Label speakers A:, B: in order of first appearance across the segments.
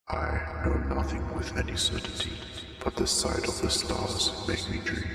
A: I know nothing with any certainty, but the sight of the stars make me dream.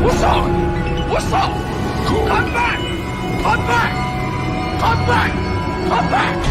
B: What's up? What's up? Come back! Come back! Come back! Come back!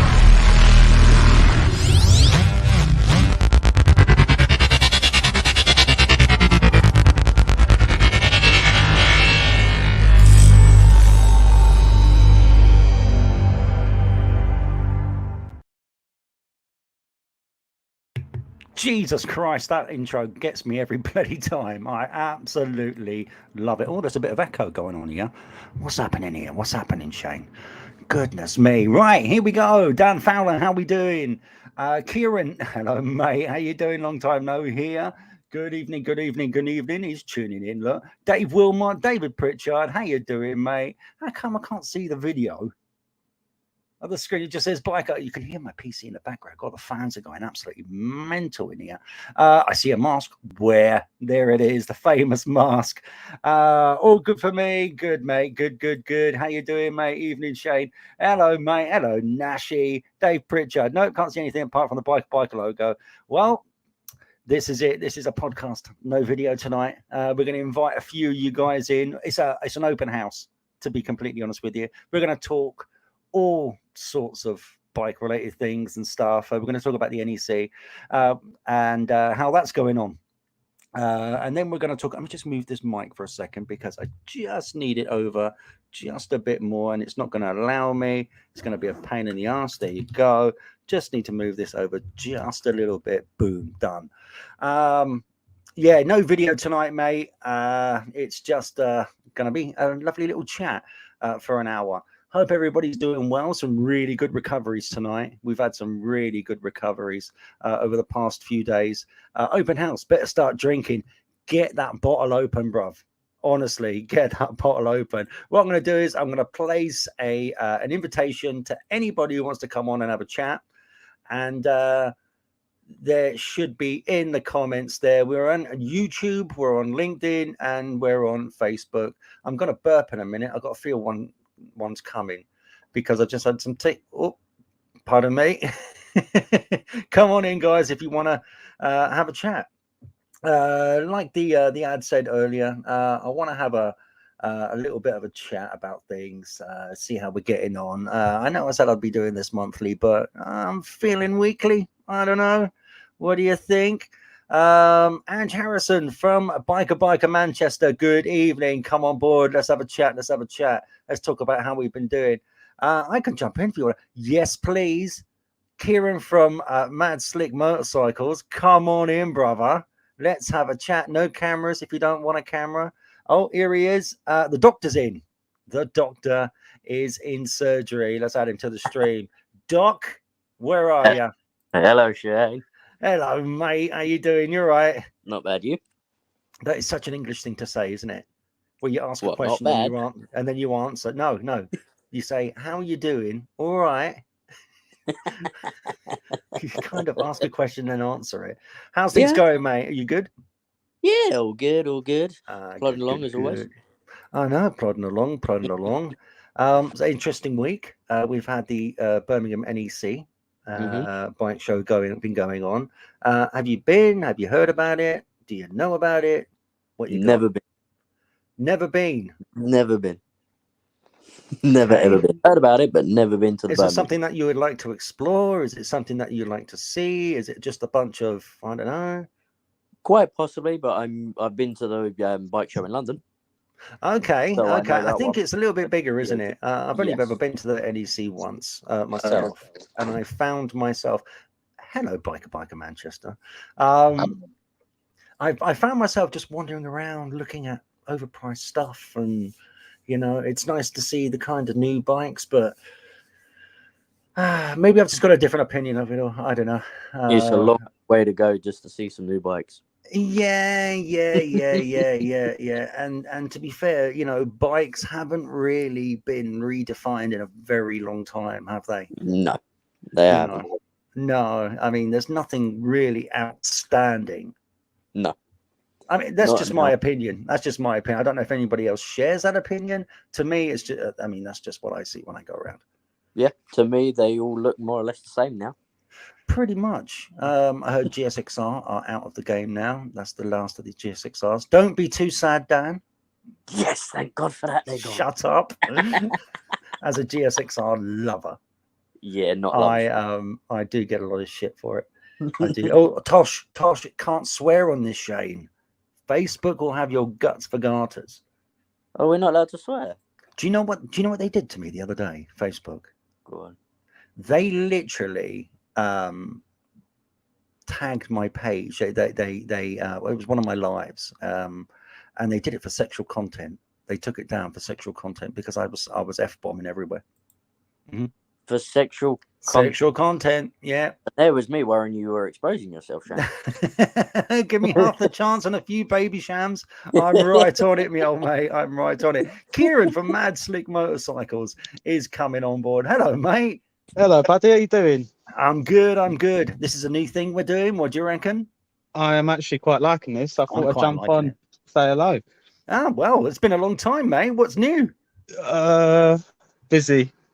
C: Jesus Christ, that intro gets me every bloody time. I absolutely love it. Oh, there's a bit of echo going on here. What's happening here? What's happening, Shane? Goodness me. Right, here we go. Dan Fowler, how we doing? Kieran, hello, mate. How you doing? Long time no here. Good evening, good evening, good evening. He's tuning in, look. Dave Wilmot, David Pritchard, how you doing, mate? How come I can't see the video? On the screen, it just says biker. You can hear my PC in the background. God, the fans are going absolutely mental in here. I see a mask. Where? There it is, the famous mask. All good for me. Good, mate. Good, good, good. How you doing, mate? Evening, Shane. Hello, mate. Hello, Nashi. Dave Pritchard. Nope, can't see anything apart from the biker logo. Well, this is it. This is a podcast. No video tonight. We're going to invite a few of you guys in. It's an open house, to be completely honest with you. We're going to talk all sorts of bike related things and stuff. We're going to talk about the NEC and how that's going on. And then we're going to talk. Let me just move this mic for a second because I just need it over just a bit more and it's not going to allow me. It's going to be a pain in the ass. There you go. Just need to move this over just a little bit. Boom, done. Yeah, no video tonight, mate. It's just going to be a lovely little chat for an hour. Hope everybody's doing well. Some really good recoveries tonight. We've had some really good recoveries over the past few days. Open house, better start drinking. Get that bottle open, bruv. Honestly, get that bottle open. What I'm going to do is I'm going to place an invitation to anybody who wants to come on and have a chat. And there should be in the comments there. We're on YouTube, we're on LinkedIn, and we're on Facebook. I'm going to burp in a minute. I've got to feel one's coming because I've just had some oh, pardon me. Come on in, guys, if you want to have a chat. Like the ad said earlier, I want to have a little bit of a chat about things, see how we're getting on. I know I said I'd be doing this monthly, but I'm feeling weekly. I don't know. What do you think? Ange Harrison from Biker Manchester. Good evening. Come on board. Let's have a chat. Let's have a chat. Let's talk about how we've been doing. I can jump in if you want. Yes, please. Kieran from Mad Slick Motorcycles. Come on in, brother. Let's have a chat. No cameras if you don't want a camera. Oh, here he is. The doctor's in. The doctor is in surgery. Let's add him to the stream. Doc, where are you?
D: Hello, Shay.
C: Hello, mate. How you doing? You're right.
D: Not bad, you?
C: That is such an English thing to say, isn't it? Where you ask a
D: What, not
C: question
D: bad?
C: and then you answer. No. You say, "How you doing?" All right. You kind of ask a question and answer it. How's things
D: Yeah.
C: going, mate? Are you good?
D: Yeah, all good, all good. Plodding
C: Good,
D: along
C: good,
D: as always.
C: good. I know, plodding along. It's an interesting week. We've had the Birmingham NEC bike show been going on. Have you been? Have you heard about it? Do you know about it? What you
D: Never
C: got?
D: been.
C: Never been.
D: Never been. Never
C: Okay.
D: ever been. Heard about it, but never been to the
C: Is it
D: Birmingham.
C: something that you would like to explore? Is it something that you'd like to see? Is it just a bunch of, I don't know?
D: Quite possibly, but I've been to the bike show in London.
C: Okay,
D: So I
C: okay.
D: know
C: I
D: that
C: think
D: one.
C: it's a little bit bigger, isn't it? I've only
D: Yes.
C: ever been to the NEC once myself, and I found myself. Hello, Biker Manchester. I found myself just wandering around, looking at overpriced stuff, and it's nice to see the kind of new bikes, but maybe I've just got a different opinion of it, or I don't know.
D: It's a long way to go just to see some new bikes.
C: Yeah. And to be fair, bikes haven't really been redefined in a very long time, have they?
D: No, they haven't.
C: No, I mean, there's nothing really outstanding.
D: No.
C: I mean, that's
D: Not
C: just
D: enough.
C: my opinion. That's just my opinion. I don't know if anybody else shares that opinion. To me, it's just, that's just what I see when I go around.
D: Yeah, to me, they all look more or less the same now.
C: Pretty much. I heard GSXR are out of the game now. That's the last of the GSXRs. Don't be too sad, Dan.
D: Yes, thank God for that.
C: Shut up. As a GSXR lover.
D: Yeah, not
C: I do get a lot of shit for it. I do. Oh, Tosh, it can't swear on this, Shane. Facebook will have your guts for garters.
D: Oh, we're not allowed to swear.
C: Do you know what they did to me the other day? Facebook.
D: Go on.
C: They literally tagged my page. They it was one of my lives, and they did it for sexual content. They took it down for sexual content because I was F-bombing everywhere. Mm-hmm.
D: For sexual
C: content, yeah.
D: There was me worrying you were exposing yourself, Shane.
C: Give me half the chance and a few baby shams. I'm right on it, me old mate. I'm right on it. Kieran from Mad Slick Motorcycles is coming on board. Hello, mate.
E: Hello, buddy. How you doing?
C: I'm good. This is a new thing we're doing. What do you reckon?
E: I am actually quite liking this. I thought I'd jump on, say hello.
C: Well, it's been a long time, mate. What's new?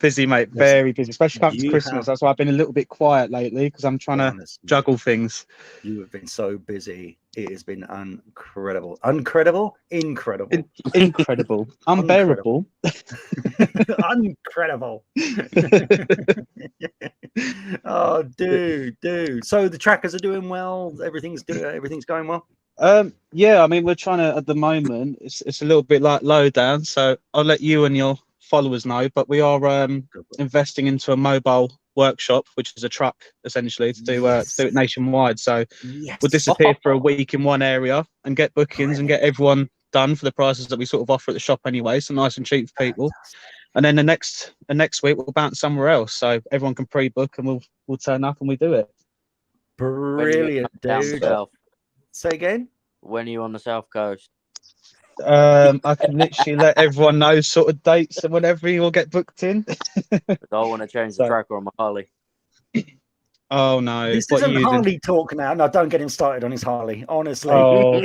E: Busy, mate. Very busy, especially coming to Christmas. That's why I've been a little bit quiet lately because I'm trying to juggle things.
C: You have been so busy. It has been incredible. Incredible.
E: Unbearable.
C: Incredible. Oh, dude. So the trackers are doing well. Everything's going well.
E: Yeah. I mean, we're trying to at the moment. It's a little bit like lowdown. So I'll let you and your followers know, but we are investing into a mobile workshop, which is a truck essentially to do it nationwide. So we'll disappear for a week in one area and get bookings and get everyone done for the prices that we sort of offer at the shop anyway, so nice and cheap for people. And then the next week we'll bounce somewhere else, so everyone can pre-book and we'll turn up and we do it.
C: Brilliant, dude. Say again.
D: When are you on the South Coast?
E: I can literally let everyone know sort of dates and whenever you will get booked in.
D: I want to change the tracker on my Harley.
E: Oh no!
C: This isn't Harley talk now. No, don't get him started on his Harley. Honestly,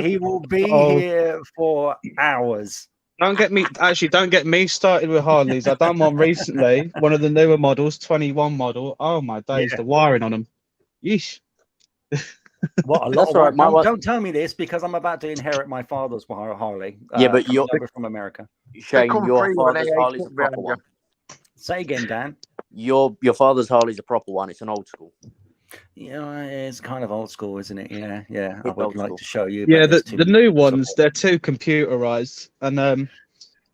C: he will be here for hours.
E: Don't get me started with Harleys. I've done one recently, one of the newer models, 21 model. Oh my days, the wiring on them. Yeesh.
C: What a lot of work. Don't tell me this because I'm about to inherit my father's Harley.
D: But you're
C: over from America.
D: Shane, your father's Harley's a proper one.
C: Say again, Dan.
D: Your father's Harley's a proper one. It's an old school.
C: Yeah, it's kind of old school, isn't it? Yeah. I would like to show you.
E: Yeah, the new ones, they're too computerized, and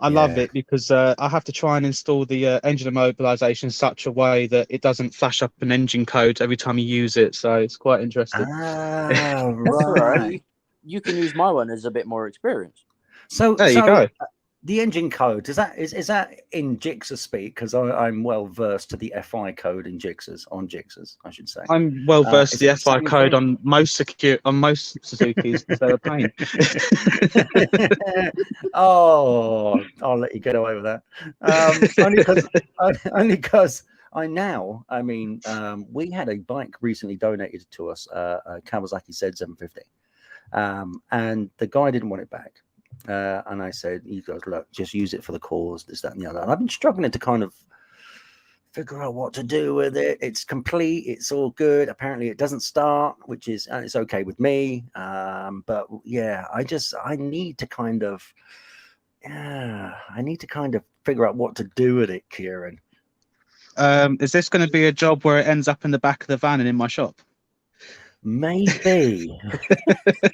E: I love it because I have to try and install the engine immobilization in such a way that it doesn't flash up an engine code every time you use it. So it's quite interesting.
C: Right.
D: You can use my one as a bit more experience.
E: So there you go.
C: The engine code is that in Gixxer speak? Because I'm well versed to the FI code in Gixxers, I should say.
E: I'm well versed
C: Is
E: the
C: it the
E: FI
C: same
E: code
C: thing?
E: on most Suzukis because they're a pain.
C: Oh, I'll let you get away with that. Only because I mean, we had a bike recently donated to us, a Kawasaki Z750, and the guy didn't want it back. And I said, he goes, look, just use it for the cause, this, that, and the other. And I've been struggling to kind of figure out what to do with it. It's complete, it's all good. Apparently it doesn't start, which is, and it's okay with me. But yeah, I need to kind of figure out what to do with it, Kieran.
E: Is this going to be a job where it ends up in the back of the van and in my shop?
C: Maybe.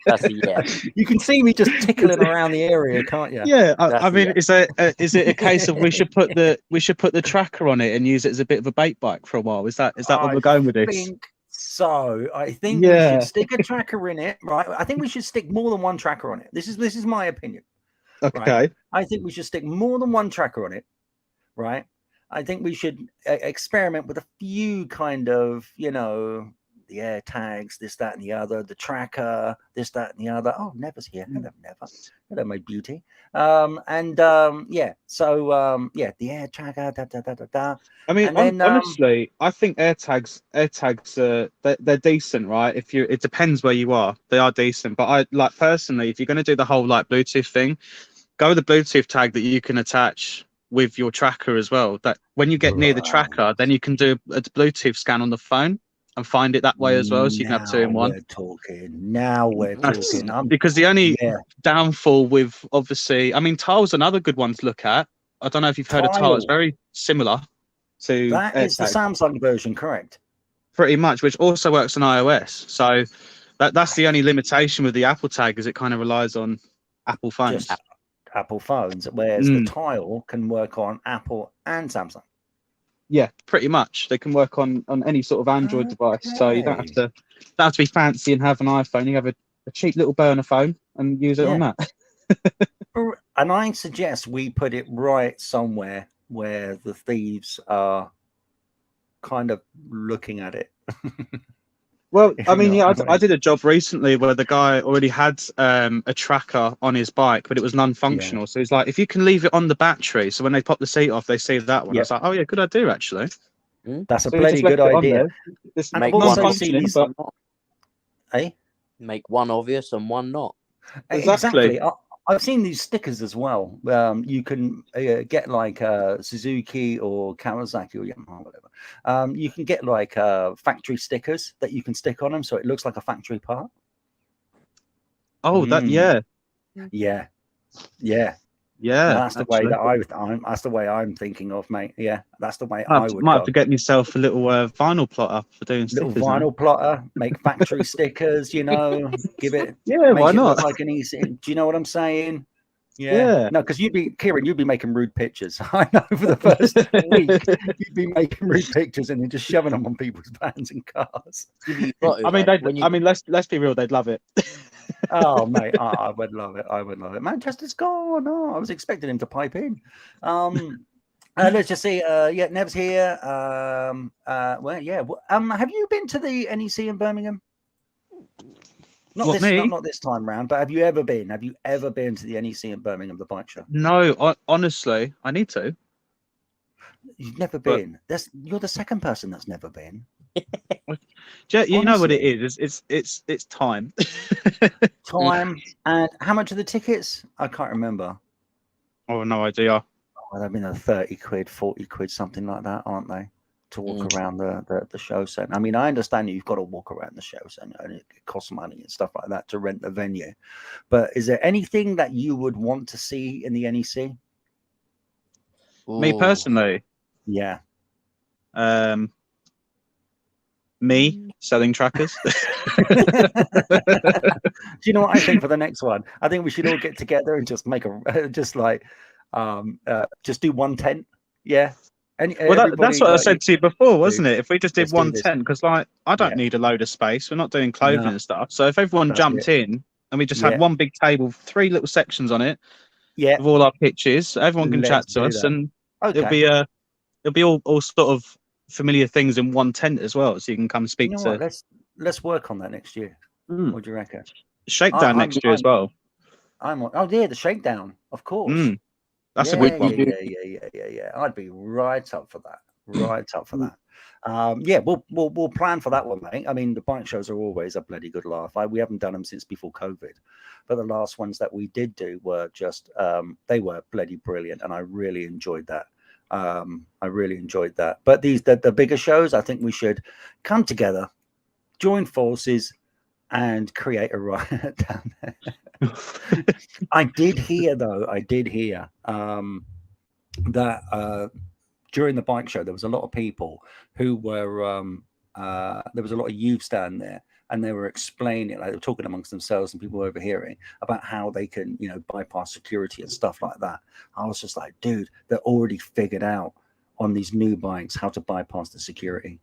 D: That's a yeah.
C: You can see me just tickling around the area, can't you?
E: Yeah, I mean,
D: yeah.
E: is it a case of we should put the tracker on it and use it as a bit of a bait bike for a while? Is that what we're going with this?
C: I think so. I think we
E: Yeah.
C: should stick a tracker in it, right? I think we should stick more than one tracker on it. This is my opinion.
E: Okay.
C: Right? I think we should stick more than one tracker on it, right? I think we should experiment with a few kind of, the air tags, this, that, and the other, the tracker, this, that, and the other. Oh, Never's here. Hello, Never. Hello, my beauty. Yeah. So, the air tracker,
E: I mean,
C: And then,
E: honestly, I think AirTags, they're decent, right? It depends where you are. They are decent, but I like personally, if you're going to do the whole like Bluetooth thing, go with the Bluetooth tag that you can attach with your tracker as well. That when you get near the tracker, then you can do a Bluetooth scan on the phone and find it that way as well. So you can have two in one.
C: Now we're talking.
E: Because the only downfall with, obviously, I mean, Tile's another good one to look at. I don't know if you've heard of Tile. It's very similar to
C: that is the Samsung version, correct?
E: Pretty much, which also works on iOS. So that's the only limitation with the Apple tag, is it kind of relies on Apple phones.
C: Just Apple phones, whereas the Tile can work on Apple and Samsung.
E: Yeah, pretty much. They can work on any sort of Android device, so you don't have to be fancy and have an iPhone. You have a cheap little burner phone and use it on that.
C: And I suggest we put it right somewhere where the thieves are kind of looking at it.
E: Well, I mean, I did a job recently where the guy already had a tracker on his bike, but it was non-functional. Yeah. So he's like, if you can leave it on the battery, so when they pop the seat off, they see that one. I was like, oh yeah, good idea actually.
C: That's a bloody good idea.
D: Make one
E: functioning, but
D: make one obvious and one not.
C: Exactly. I've seen these stickers as well. You can get like Suzuki or Kawasaki or Yamaha, whatever. You can get like factory stickers that you can stick on them, so it looks like a factory part.
E: Oh, yeah.
C: That's the way that that's the way I'm thinking of, mate. Yeah, that's the way I would.
E: Might have to get myself a little vinyl plotter for doing stickers.
C: Little vinyl plotter, make factory stickers. Give it.
E: Yeah, why not?
C: Like an easy. Do you know what I'm saying? Yeah. No, because Kieran, you'd be making rude pictures. I know for the first week you'd be making rude pictures and then just shoving them on people's vans and cars.
E: I mean, let's be real, they'd love it.
C: Oh, mate, I would love it. Manchester's gone. Oh, I was expecting him to pipe in. Let's just see. Nev's here. Have you been to the NEC in Birmingham? Not this time round, but have you ever been? Have you ever been to the NEC in Birmingham, the bike show?
E: No, honestly, I need to.
C: You've never been. You're the second person that's never been.
E: You know what it is? It's time.
C: Time. And how much are the tickets? I can't remember.
E: Oh, no idea.
C: Well, they've been 30 quid, 40 quid, something like that, aren't they? To walk around the show centre. I mean, I understand you've got to walk around the show centre and it costs money and stuff like that to rent the venue. But is there anything that you would want to see in the NEC?
E: Me personally?
C: Yeah.
E: Me selling trackers.
C: Do you know what I think for the next one? I think we should all get together and just make just do one tent. Yeah.
E: That's what I said to you before, wasn't it? If we just did one tent, because I don't need a load of space. We're not doing clothing and stuff. So if everyone jumped in and we just had one big table, 3 little sections on it,
C: Yeah.
E: with all our pitches. Everyone can chat
C: Let's
E: to
C: do
E: us,
C: that.
E: and
C: Okay.
E: it'll be all sort of familiar things in one tent as well, so you can come speak
C: You know
E: to.
C: what? Let's work on that next year. What do you reckon?
E: Shakedown next year as well.
C: Oh yeah, the shakedown, of course.
E: That's
C: yeah,
E: a good one.
C: yeah. I'd be right up for that. Right up for that. Yeah, we'll plan for that one, mate. I mean, the bike shows are always a bloody good laugh. We haven't done them since before COVID, but the last ones that we did do were just they were bloody brilliant, and I really enjoyed that. But the bigger shows, I think we should come together, join forces, and create a riot down there. I did hear that during the bike show there was a lot of people who were there was a lot of youths down there, and they were explaining, like they were talking amongst themselves, and people were overhearing about how they can, bypass security and stuff like that. I was just like, dude, they're already figured out on these new bikes how to bypass the security.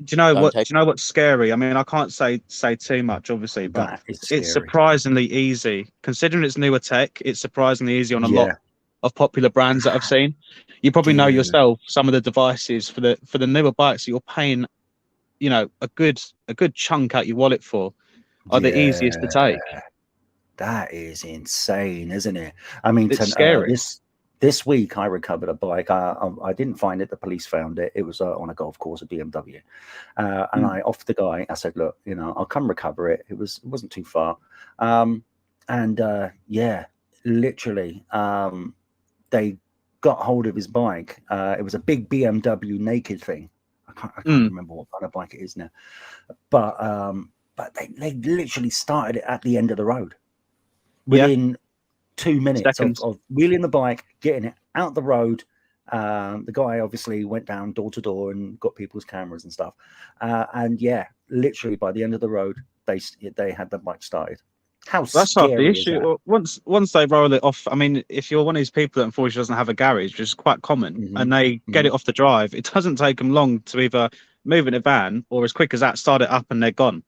E: Do you know what's scary? I mean, I can't say too much, obviously, but it's surprisingly easy. Considering it's newer tech, it's surprisingly easy on a lot of popular brands that I've seen. You probably know yourself some of the devices for the newer bikes that you're paying, a good chunk out your wallet for, are the easiest to take.
C: That is insane, isn't it? I mean,
E: it's scary.
C: This week I recovered a bike. I didn't find it. The police found it. It was on a golf course, a BMW. And I offered the guy, I said, look, I'll come recover it. It wasn't too far. Literally, they got hold of his bike. It was a big BMW naked thing. I can't remember what kind of bike it is now. But they literally started it at the end of the road. Within 2 minutes of wheeling the bike, getting it out the road. The guy obviously went down door to door and got people's cameras and stuff. Literally by the end of the road, they had the bike started. That's
E: half the issue. Once they roll it off, I mean, if you're one of these people that unfortunately doesn't have a garage, which is quite common, and they get it off the drive, it doesn't take them long to either move in a van or as quick as that, start it up and they're gone.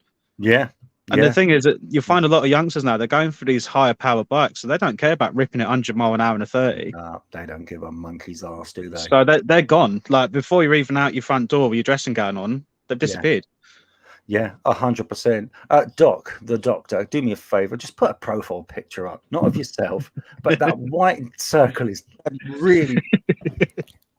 E: And the thing is that you find a lot of youngsters now, they're going for these higher power bikes, so they don't care about ripping it 100 mile an hour in a 30.
C: No, they don't give a monkey's arse, do they?
E: So they're gone. Like, before you're even out your front door with your dressing gown on, they've disappeared.
C: Yeah, 100%. Doc, the doctor, do me a favor, just put a profile picture up, not of yourself, but that white circle is really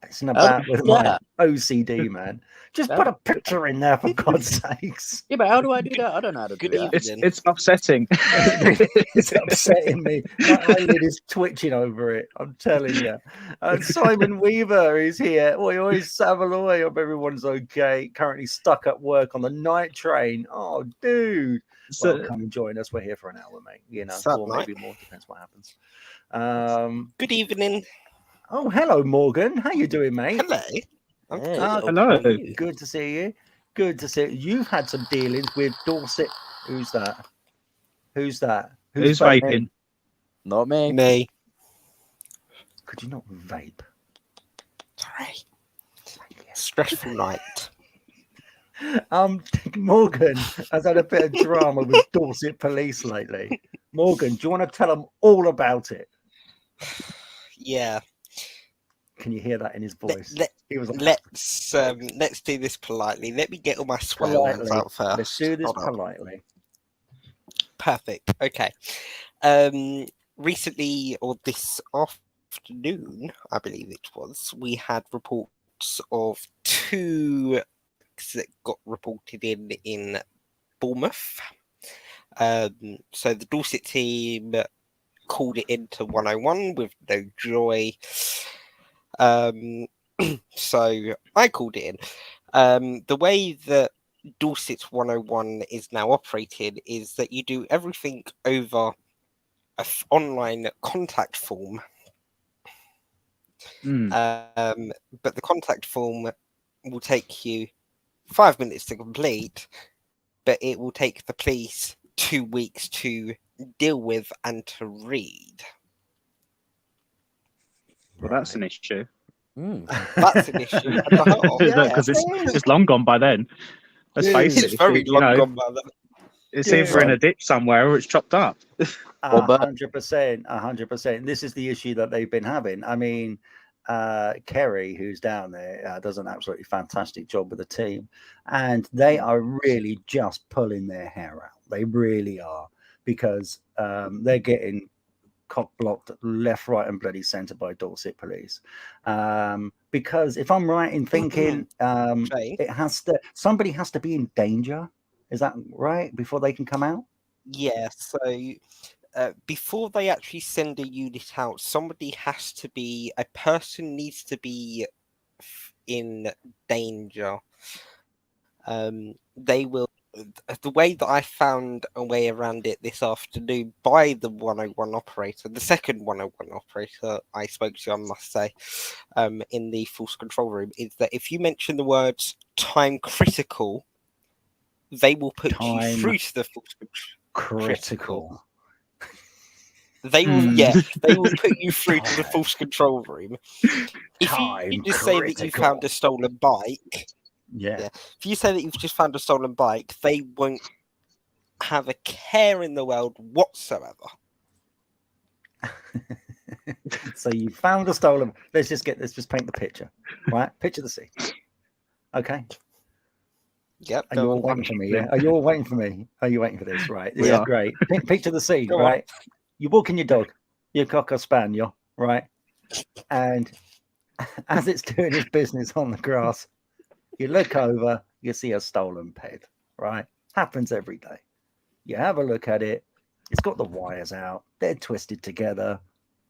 C: messing about with my OCD, man. Just put a picture in there, for God's sakes.
D: Yeah, but how do I do that? I don't know how to do that.
E: It's upsetting.
C: It's upsetting me. My eyelid is twitching over it. I'm telling you. Simon Weaver is here. Oi, Savaloy. Hope everyone's okay. Currently stuck at work on the night train. Oh, dude. Well, come and join us. We're here for an hour, mate. Or maybe more. Depends what happens.
F: Good evening.
C: Oh, hello, Morgan. How you doing, mate?
F: Hello.
E: Hello.
C: Good to see you. Good to see you. You've had some dealings with Dorset. Who's that? Who's
E: vaping?
D: Not me.
F: Me.
C: Could you not vape?
F: Sorry. Stressful night.
C: Morgan has had a bit of drama with Dorset police lately. Morgan, do you want to tell them all about it?
F: Yeah.
C: Can you hear that in his voice?
F: Let's do this politely. Let me get all my swear words out first.
C: Let's do this politely.
F: Perfect. Okay. Recently, or this afternoon, I believe it was, we had reports of 2 that got reported in Bournemouth. So the Dorset team called it into 101 with no joy. So I called it in. The way that Dorset 101 is now operated is that you do everything over an online contact form. But the contact form will take you 5 minutes to complete, but it will take the police 2 weeks to deal with and to read.
E: Well, that's an issue.
F: That's an issue.
E: Because it's long gone by then. Let's face it.
F: It's very long gone by then.
E: It's either in a ditch somewhere or it's chopped up.
D: Well, but
C: 100%, 100%. This is the issue that they've been having. I mean, Kerry, who's down there, does an absolutely fantastic job with the team, and they are really just pulling their hair out. They really are, because they're getting cock blocked left, right, and bloody centre by Dorset police. Because if I'm right in thinking, somebody has to be in danger. Is that right before they can come out?
F: Yeah, so before they actually send a unit out, a person needs to be in danger. They will, the way that I found a way around it this afternoon by the 101 operator, the second 101 operator I spoke to, I must say, in the force control room, is that if you mention the words time critical, they will put you through to the force
C: critical.
F: They will, they will put you through to the force control room. If you just say that you found a stolen bike, if you say that you've just found a stolen bike, they won't have a care in the world whatsoever.
C: So you found a stolen. Let's just paint the picture, right? Picture the scene. Okay.
F: Yep.
C: Are you all waiting for me? Yeah. Are you all waiting for me? Are you waiting for this? Right. This
E: We
C: is
E: are.
C: great. Picture the scene, right? You're walking your dog, your cocker spaniel, right? And as it's doing its business on the grass, you look over, you see a stolen ped, right? Happens every day. You have a look at it. It's got the wires out. They're twisted together.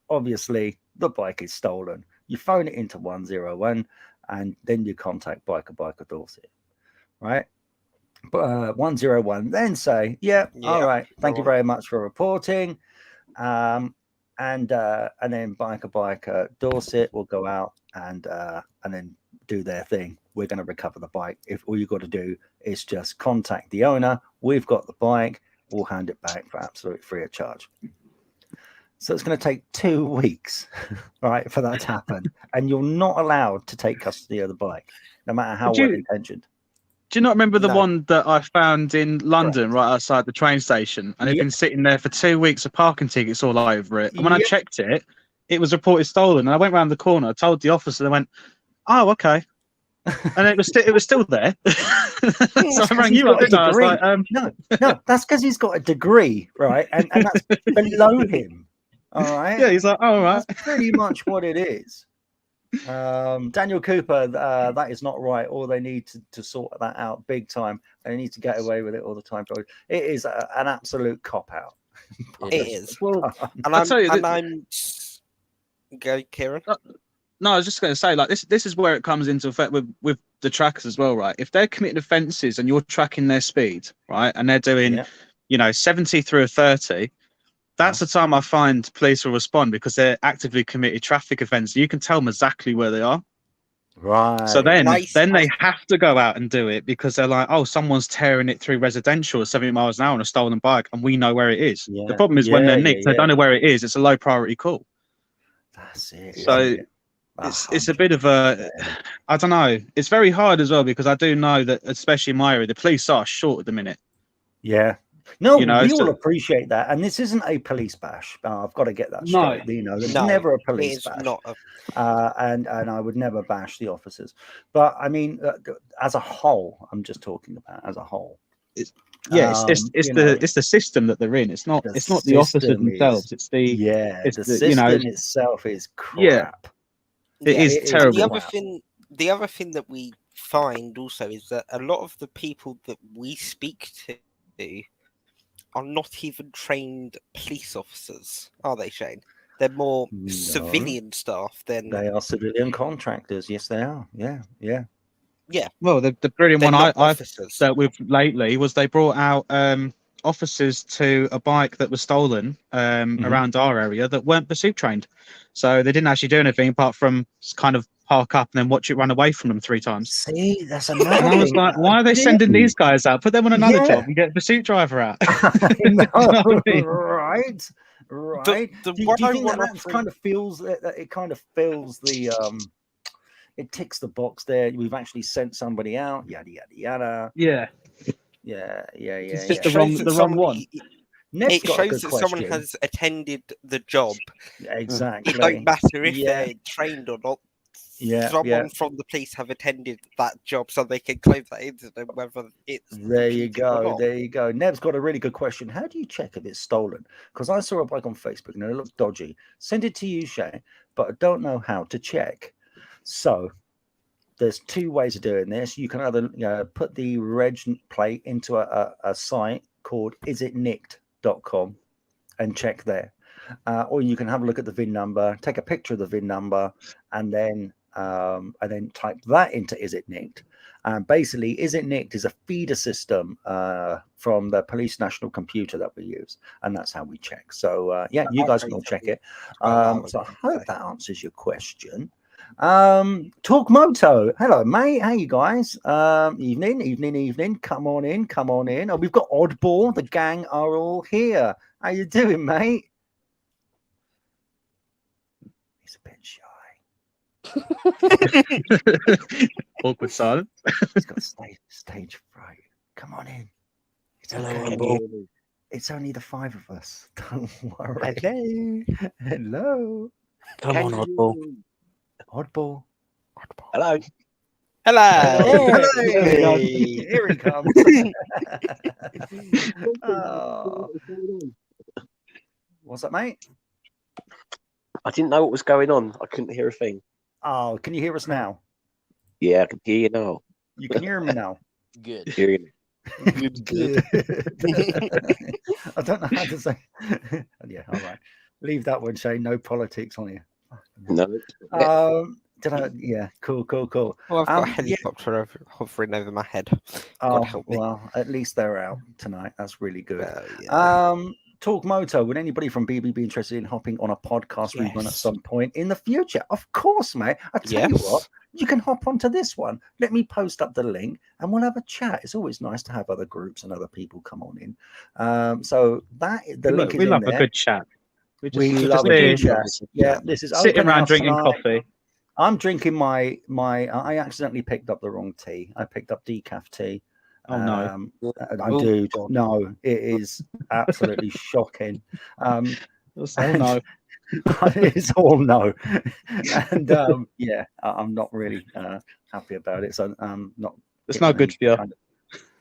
C: Obviously, the bike is stolen. You phone it into 101, and then you contact Biker Dorset, right? But 101 then say, all right, thank you very much for reporting. And then Biker Dorset will go out and then do their thing. We're going to recover the bike. If all you got to do is just contact the owner, we've got the bike, we'll hand it back for absolutely free of charge. So it's going to take 2 weeks, right, for that to happen. And you're not allowed to take custody of the bike, no matter how well intentioned.
E: Do you not remember the one that I found in London, right outside the train station? And it'd been sitting there for 2 weeks with parking tickets all over it. And when I checked it, it was reported stolen. And I went round the corner, I told the officer, they went, "Oh, okay." And it was still there. So I rang you up, didn't I? I was like,
C: no, that's because he's got a degree, right? And that's below him. All right.
E: Yeah, he's like, "Oh, right."
C: That's pretty much what it is. Daniel Cooper, that is not right. Or they need to sort that out big time. They need to get away with it all the time. It is an absolute cop out.
F: It is.
E: Well,
F: and I'm go, Kieran.
E: No, I was just going to say, like, this is where it comes into effect with the trackers as well, right? If they're committing offences and you're tracking their speed, right, and they're doing, 70 through a 30, that's the time I find police will respond, because they're actively committed traffic offence. You can tell them exactly where they are.
C: Right.
E: So then they have to go out and do it, because they're like, oh, someone's tearing it through residential at 70 miles an hour on a stolen bike, and we know where it is.
C: Yeah.
E: The problem is when they're nicked, they don't know where it is. It's a low priority call.
C: That's it.
E: So it's a bit of a, I don't know. It's very hard as well, because I do know that, especially in my area, the police are short at the minute.
C: Yeah. No, we all appreciate that, and this isn't a police bash. I've got to get that straight. There's never a police bash, and I would never bash the officers. But I mean, as a whole, I'm just talking about as a whole.
E: It's the system that they're in. It's not the officers themselves. It's the
C: system itself is crap.
E: It is terrible.
F: The other thing that we find also is that a lot of the people that we speak to are not even trained police officers, are they, Shane? They're more civilian staff than...
C: They are civilian contractors. Yes, they are. Yeah.
E: Well, the brilliant one I've dealt with lately was they brought out officers to a bike that was stolen around our area that weren't pursuit trained. So they didn't actually do anything apart from kind of park up and then watch it run away from them 3 times.
C: See, that's another
E: And I was like, why are they sending these guys out? Put them on another job and get a pursuit driver out.
C: Right. Do you think that kind of feels that it kind of fills the it ticks the box there? We've actually sent somebody out, yada yada yada.
E: Yeah.
C: Yeah.
E: It's just the wrong one.
C: Neb's
F: It
C: got a
F: shows
C: good
F: that
C: question.
F: someone has attended the job.
C: Exactly.
F: It don't matter if
C: Yeah.
F: they're trained or not.
C: Yeah,
F: Someone
C: yeah.
F: from the police have attended that job, so they can claim that incident, whether it's
C: There you
F: repeated or
C: go.
F: not.
C: There you go. Neb's got a really good question. How do you check if it's stolen? Because I saw a bike on Facebook and it looked dodgy. Send it to you, Shay, but I don't know how to check. So there's two ways of doing this. You can either put the reg plate into a site called isitnicked.com and check there. Or you can have a look at the VIN number, take a picture of the VIN number, and then type that into Is It Nicked. Basically, Is It Nicked is a feeder system from the police national computer that we use, and that's how we check. So yeah, you guys can all check it. So I hope that answers your question. Talk Moto, hello mate, how you guys? Evening. Come on in. Oh, we've got Oddball. The gang are all here. How you doing, mate? He's a bit shy.
E: Awkward silence.
C: He's got stage fright. Come on in. It's okay. It's only the five of us. Don't worry. Hello.
D: Come on, Oddball.
C: Oddball.
G: Hello.
F: Hello.
C: Here he comes. Oh. What's that, mate?
G: I didn't know what was going on. I couldn't hear a thing.
C: Oh, can you hear us now?
G: Yeah, I can hear you now.
C: You can hear me now.
D: Good.
G: Hearing
C: Good. I don't know how to say. Yeah, all right. Leave that one, Shane. No politics on you.
G: no.
C: Yeah, cool.
F: Well, I've got a
C: Yeah.
F: helicopter hovering over my head.
C: Oh,
F: God help me.
C: well, at least they're out tonight. That's really good.
F: Yeah.
C: Talk Moto. Would anybody from BB be interested in hopping on a podcast we run at
F: Yes.
C: some point in the future? Of course, mate. I tell you what, you can hop onto this one. Let me post up the link and we'll have a chat. It's always nice to have other groups and other people come on in. So that the link is
E: We
C: in
E: love
C: there.
E: a good chat. We
C: love a
E: here
C: good chat. Yeah, this is
E: sitting
C: open
E: around
C: house
E: drinking
C: tonight.
E: coffee.
C: I'm drinking my. I accidentally picked up the wrong tea. I picked up decaf tea.
E: Oh, no.
C: I do. No, it is absolutely shocking.
E: No.
C: It's all no, and yeah, I'm not really happy about it. So I'm not.
E: It's not good for you.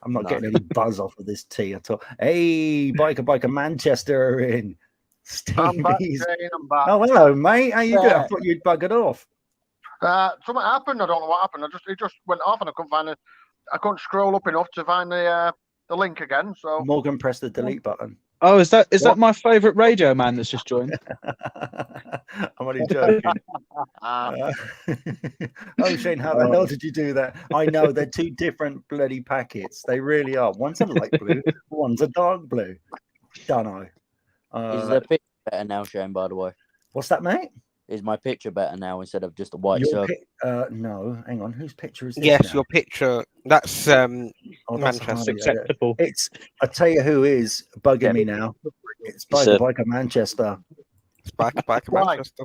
C: I'm not getting any buzz off of this tea at all. Hey, biker Manchester are in.
H: I'm back,
C: Stevie's.
H: Jane, I'm back.
C: Oh, hello, mate. How you doing? I thought you'd buggered off.
H: Something happened. I don't know what happened. It just went off, and I couldn't find it. I couldn't scroll up enough to find the link again. So
C: Morgan pressed the delete button.
E: Oh, is that my favourite radio man that's just joined?
C: I'm only joking. Oh, Shane, how the hell did you do that? I know they're two different bloody packets. They really are. One's a light blue, one's a dark blue. Dunno.
D: Is the picture better now, Shane, by the way?
C: What's that, mate?
D: Is my picture better now instead of just a white
C: Your
D: circle?
C: no, hang on. Whose picture is this?
F: Yes,
C: now?
F: your picture. That's
C: That's
F: Manchester.
C: Harley,
E: Acceptable.
C: It's. I tell you who is bugging me now. It's Biker Manchester.
F: It's back
H: Why?
F: Manchester.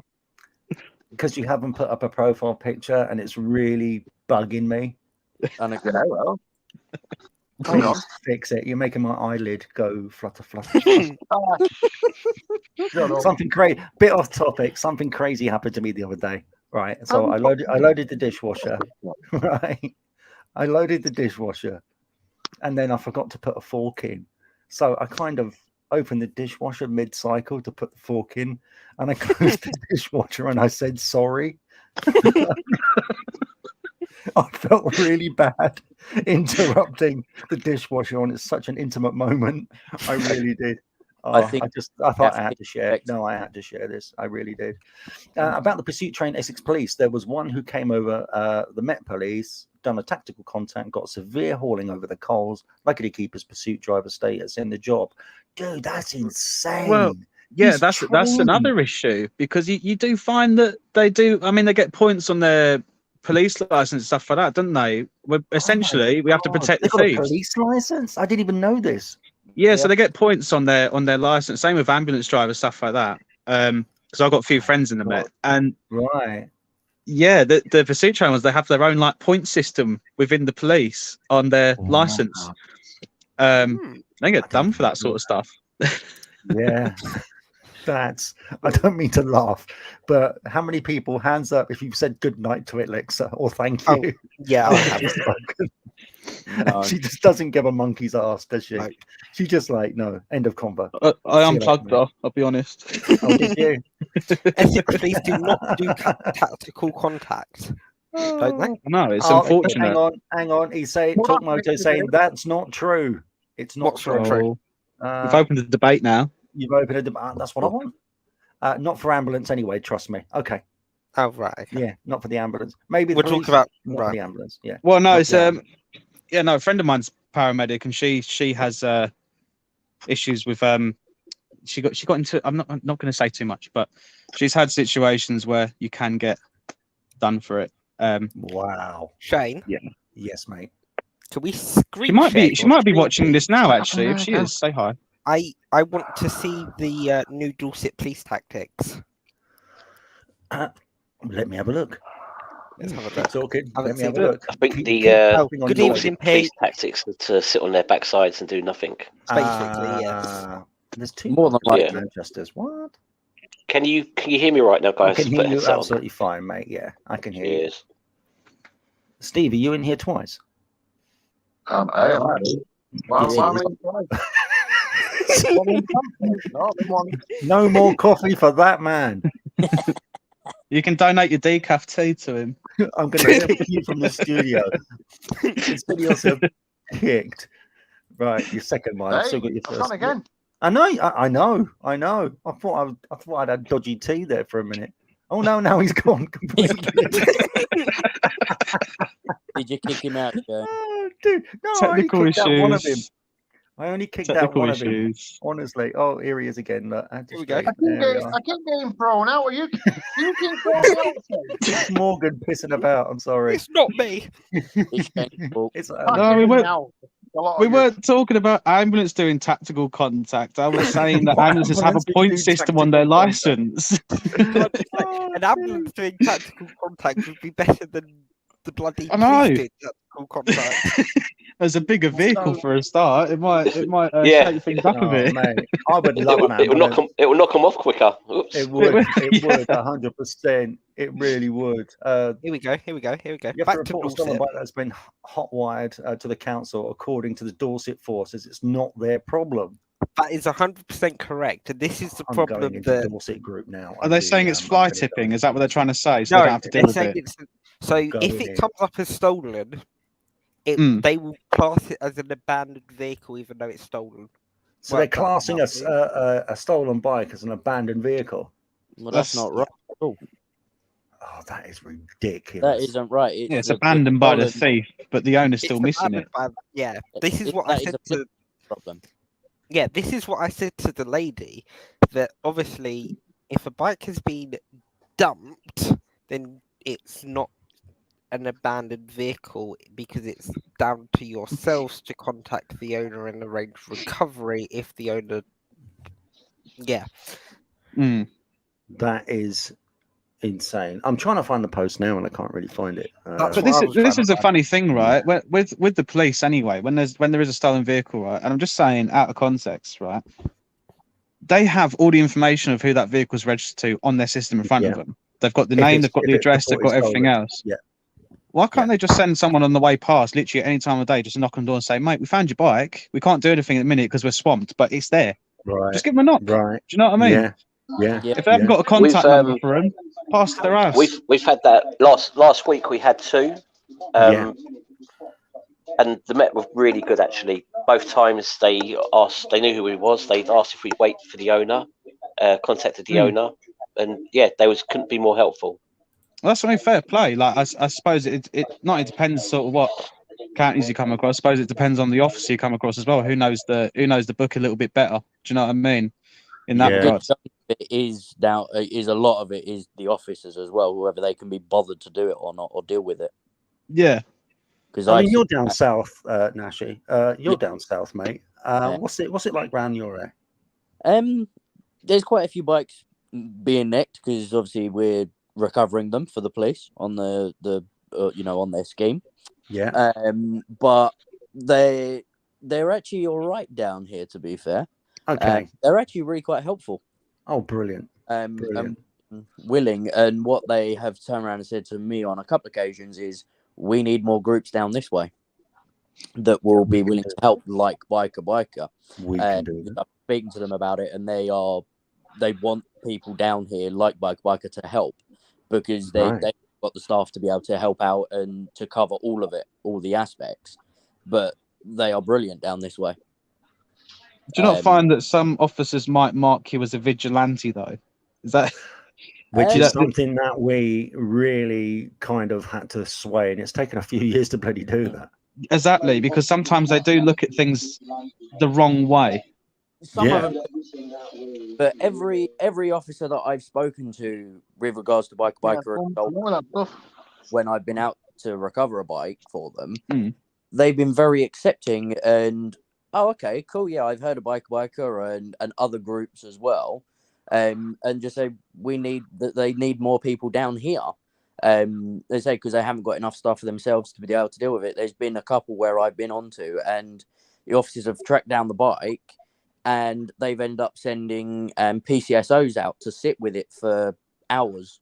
C: Because you haven't put up a profile picture, and it's really bugging me.
D: Unacceptable.
C: Please fix it. You're making my eyelid go flutter. Something crazy. Bit off topic. Something crazy happened to me the other day. Right. So I loaded the dishwasher. Right. I loaded the dishwasher, and then I forgot to put a fork in. So I kind of opened the dishwasher mid-cycle to put the fork in, and I closed the dishwasher and I said sorry. I felt really bad interrupting the dishwasher on. It's such an intimate moment. I really did. I thought I had to share. No, I had to share this. I really did. About the pursuit train Essex Police, there was one who came over the Met Police, done a tactical contact, got severe hauling over the coals, lucky to keep his pursuit driver status in the job. Dude, that's insane.
E: Well, yeah,
C: He's
E: that's
C: trained.
E: another issue, because you do find that they do. I mean, they get points on their police license and stuff like that, don't they? Essentially, we have to protect the
C: They've got a
E: thieves.
C: police license? I didn't even know this.
E: Yeah, so they get points on their license. Same with ambulance drivers, stuff like that. Because I've got a few friends in the Met, and
C: Right.
E: yeah, the pursuit train ones, they have their own like point system within the police on their license. They get done for that sort of stuff.
C: Yeah. That's, I don't mean to laugh, but how many people, hands up if you've said good night to Elixir or thank
F: Oh,
C: you?
F: Yeah, I have.
C: She's spoken.
D: No.
C: She just doesn't give a monkey's ass, does she?
F: No.
C: She just like, no, end of convo.
E: I
C: See you later,
E: unplugged
C: mate.
E: her. I'll be honest.
C: Oh, did you?
F: Essex police do not do tactical contact, don't they?
E: No, it's
C: Oh,
E: unfortunate.
C: hang on. He's saying,
H: What
C: Talk
H: happened
C: Moto
H: to
C: saying
H: them?
C: that's not true. It's not
F: What's
C: true.
F: not true?
E: We've opened the debate now.
C: You've opened a debate. That's what I want. Not for ambulance anyway, trust me. Okay.
F: Oh, right. Okay.
C: Yeah, not for the ambulance. Maybe the
F: We're talking
C: police,
F: about
C: not for
F: right.
C: the ambulance. Yeah.
E: Well, no,
C: Not
E: it's
C: the ambulance.
E: yeah, no, a friend of mine's paramedic, and she has issues with she got into. I'm not going to say too much, but she's had situations where you can get done for it.
C: Wow.
F: Shane.
C: Yes, mate.
F: Can we screen?
E: She might
F: share
E: be
F: your screen,
E: watching
F: please?
E: this now. Actually, if she is, say hi.
F: I want to see the new Dorset police tactics.
C: Let me have a look.
F: Let's have a
C: Keep
F: look.
C: talking.
F: Haven't
C: Let me have a
F: seen it.
C: look.
G: I think
C: Keep-
G: the
C: keep helping on
F: good
C: your
F: evening,
C: way.
G: police tactics are to sit on their backsides and do nothing.
F: Basically, yes.
C: There's two
D: More than
C: Dorset
G: likely.
C: Manchesters. What?
G: Can you hear me right now,
C: I
G: guys?
C: can
G: Put
C: hear
G: a
C: you
G: headset on.
C: absolutely fine, mate. Yeah, I can hear you.
G: Cheers.
C: Steve, are you in here twice? No more coffee for that man.
E: You can donate your decaf tea to him.
C: I'm going to kick you from the studio. Instead of yourself kicked. Right, your second one. I've still got your
H: I've
C: first.
H: gone again.
C: I know. I know. I thought I'd had dodgy tea there for a minute. Oh no, now he's gone completely.
D: Did you kick him out, Shane?
C: Oh, dude, no, I only
E: Technical
C: kicked out one of him.
E: issues.
C: I only kicked out
E: Technical
C: one of him.
E: issues.
C: Honestly. Oh, here he is again. Look,
F: Here we go.
H: I keep getting thrown out. You keep throwing me out.
C: It's Morgan pissing about. I'm sorry.
F: It's not me.
D: It's Shane's fault.
C: It's
E: No, we weren't-
H: A lot of
E: We
H: you.
E: weren't talking about ambulance doing tactical contact. I was saying that ambulances have a
C: Ambulances
E: point
C: do
E: system on their
C: tactical contact.
E: license.
F: An ambulance doing tactical contact would be better than the bloody
E: I know.
F: police doing tactical contact.
E: As a bigger vehicle
C: So-
E: for a start, it might
G: Yeah.
E: shake things up a
C: Oh,
E: bit.
C: mate, I would love an
G: It will knock
C: ambulance.
G: them. It will knock them off quicker. Oops.
C: It would. It
E: Yeah.
C: would. 100%. It really would.
F: Here we go. Here we go.
C: You have
F: Back
C: to
F: to
C: report a stolen
F: Dorset.
C: bike that's been hot-wired to the council, according to the Dorset forces. It's not their problem.
F: That is 100% correct, and this is the
C: I'm going
F: problem
C: into
F: that.
C: the Dorset group now.
E: Are they saying it's fly tipping? Is that what they're trying to say? So they don't have to deal
F: they're
E: with
F: saying
E: it.
F: it's. So
C: Go
F: if
C: in.
F: it comes up as stolen,
E: Mm.
F: they will class it as an abandoned vehicle, even though it's stolen.
C: So they're
F: Worked out
C: classing
F: now,
C: a stolen bike as an abandoned vehicle.
D: Well, that's
E: That's-
D: not right at all.
C: Oh, that is ridiculous.
D: That isn't right.
E: Yeah, it's abandoned by the
D: stolen-
E: thief, but the owner's still
F: It's
E: missing it.
F: abandoned by- yeah, this is what I
D: that is
F: said
D: a
F: to.
D: problem.
F: Yeah, this is what I said to the lady. That obviously, if a bike has been dumped, then it's not an abandoned vehicle because it's down to yourselves to contact the owner and arrange recovery if the owner. Yeah,
E: Mm.
C: That is insane. I'm trying to find the post now and I can't really find it.
F: That's
E: But
F: what
E: this
F: I
E: is
F: was
E: this
F: trying
E: is
F: to
E: a
F: find.
E: funny thing, right? With the police anyway, when there is a stolen vehicle, right? And I'm just saying, out of context, right? They have all the information of who that vehicle's registered to on their system in front of
C: Yeah.
E: them. They've got the
C: If
E: name,
C: it's-
E: they've got
C: if
E: the
C: it's
E: address, they've got
C: reported
E: everything
C: stolen.
E: else.
C: Yeah.
E: Why can't they just send someone on the way past, literally at any time of day, just knock on the door and say, "Mate, we found your bike. We can't do anything at the minute because we're swamped, but it's there.
C: Right.
E: Just give them a knock."
C: Right.
E: Do you know what I mean?
C: Yeah. Yeah.
D: Yeah.
E: If they haven't got a contact
G: We've,
E: number for them, pass to their house.
G: We've had that last week. We had two,
C: Yeah.
G: and the Met were really good actually. Both times they asked, they knew who he was. They asked if we'd wait for the owner, contacted the owner, and yeah, couldn't be more helpful.
E: Well, that's only fair play. Like I suppose it depends sort of what counties you come across. I suppose it depends on the officer you come across as well. Who knows the book a little bit better? Do you know what I mean? In that
C: Yeah.
E: regard.
D: It is now. Is a lot of it is the officers as well, whether they can be bothered to do it or not, or deal with it.
E: Yeah.
D: Because
C: I mean, you're down south, Nashi. You're
D: Yeah.
C: down south, mate.
D: Yeah.
C: What's it like round your way?
D: There's quite a few bikes being nicked because obviously we're recovering them for the police on the on their scheme.
C: Yeah.
D: But they're actually all right down here, to be fair.
C: Okay.
D: They're actually really quite helpful.
C: Oh, brilliant.
D: Brilliant. Willing, and what they have turned around and said to me on a couple of occasions is, we need more groups down this way that will be willing to help, like Biker.
C: We can do that.
D: I'm speaking to them about it, and they want people down here like Biker to help, because they've got the staff to be able to help out and to cover all of it, all the aspects. But they are brilliant down this way.
E: Do you not find that some officers might mark you as a vigilante, though? Is that...
C: Which is something that we really kind of had to sway, and it's taken a few years to bloody do that.
E: Exactly, because sometimes they do look at things the wrong way.
D: Some of them, but every officer that I've spoken to with regards to Biker, when I've been out to recover a bike for them, they've been very accepting and, oh, okay, cool, yeah, I've heard of Biker and other groups as well. And just say they need more people down here. They say because they haven't got enough staff for themselves to be able to deal with it. There's been a couple where I've been onto, and the officers have tracked down the bike, and they've ended up sending PCSOs out to sit with it for hours,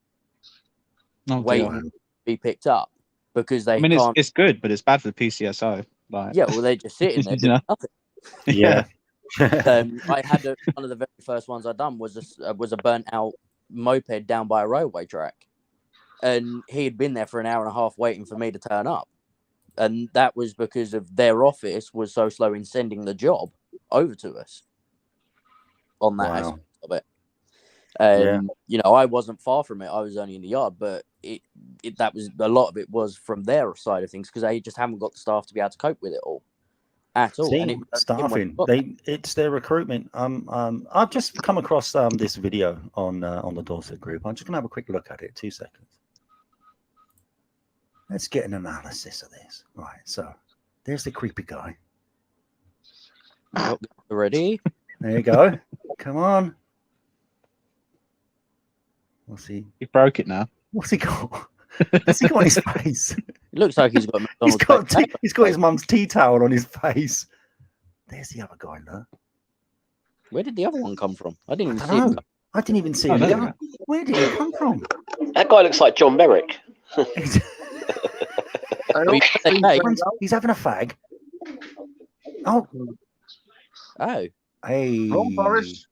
D: waiting to be picked up because they.
E: I mean,
D: can't...
E: it's good, but it's bad for the PCSO. Like...
D: Yeah, well, they're just sitting there doing nothing.
E: Yeah.
D: I had one of the very first ones I done was a burnt out moped down by a railway track, and he had been there for an hour and a half waiting for me to turn up, and that was because of their office was so slow in sending the job over to us on that aspect of it. You know, I wasn't far from it. I was only in the yard, but that was a lot of it was from their side of things because they just haven't got the staff to be able to cope with it all. At all.
C: Staffing. It's their recruitment. I've just come across this video on the Dorset group. I'm just gonna have a quick look at it. 2 seconds. Let's get an analysis of this. Right. So there's the creepy guy.
D: Ready?
C: There you go. Come on. What's he?
E: He broke it now.
C: What's he got? What's he got on his face?
D: It looks like he's got
C: he's got his mum's tea towel on his face. There's the other guy, look.
D: Where did the other one come from? I didn't even see him.
C: I didn't even see him. Where did he come from?
G: That guy looks like John Merrick.
C: He's having a fag. Oh.
D: Oh.
C: Hey.
H: Wrong, Boris.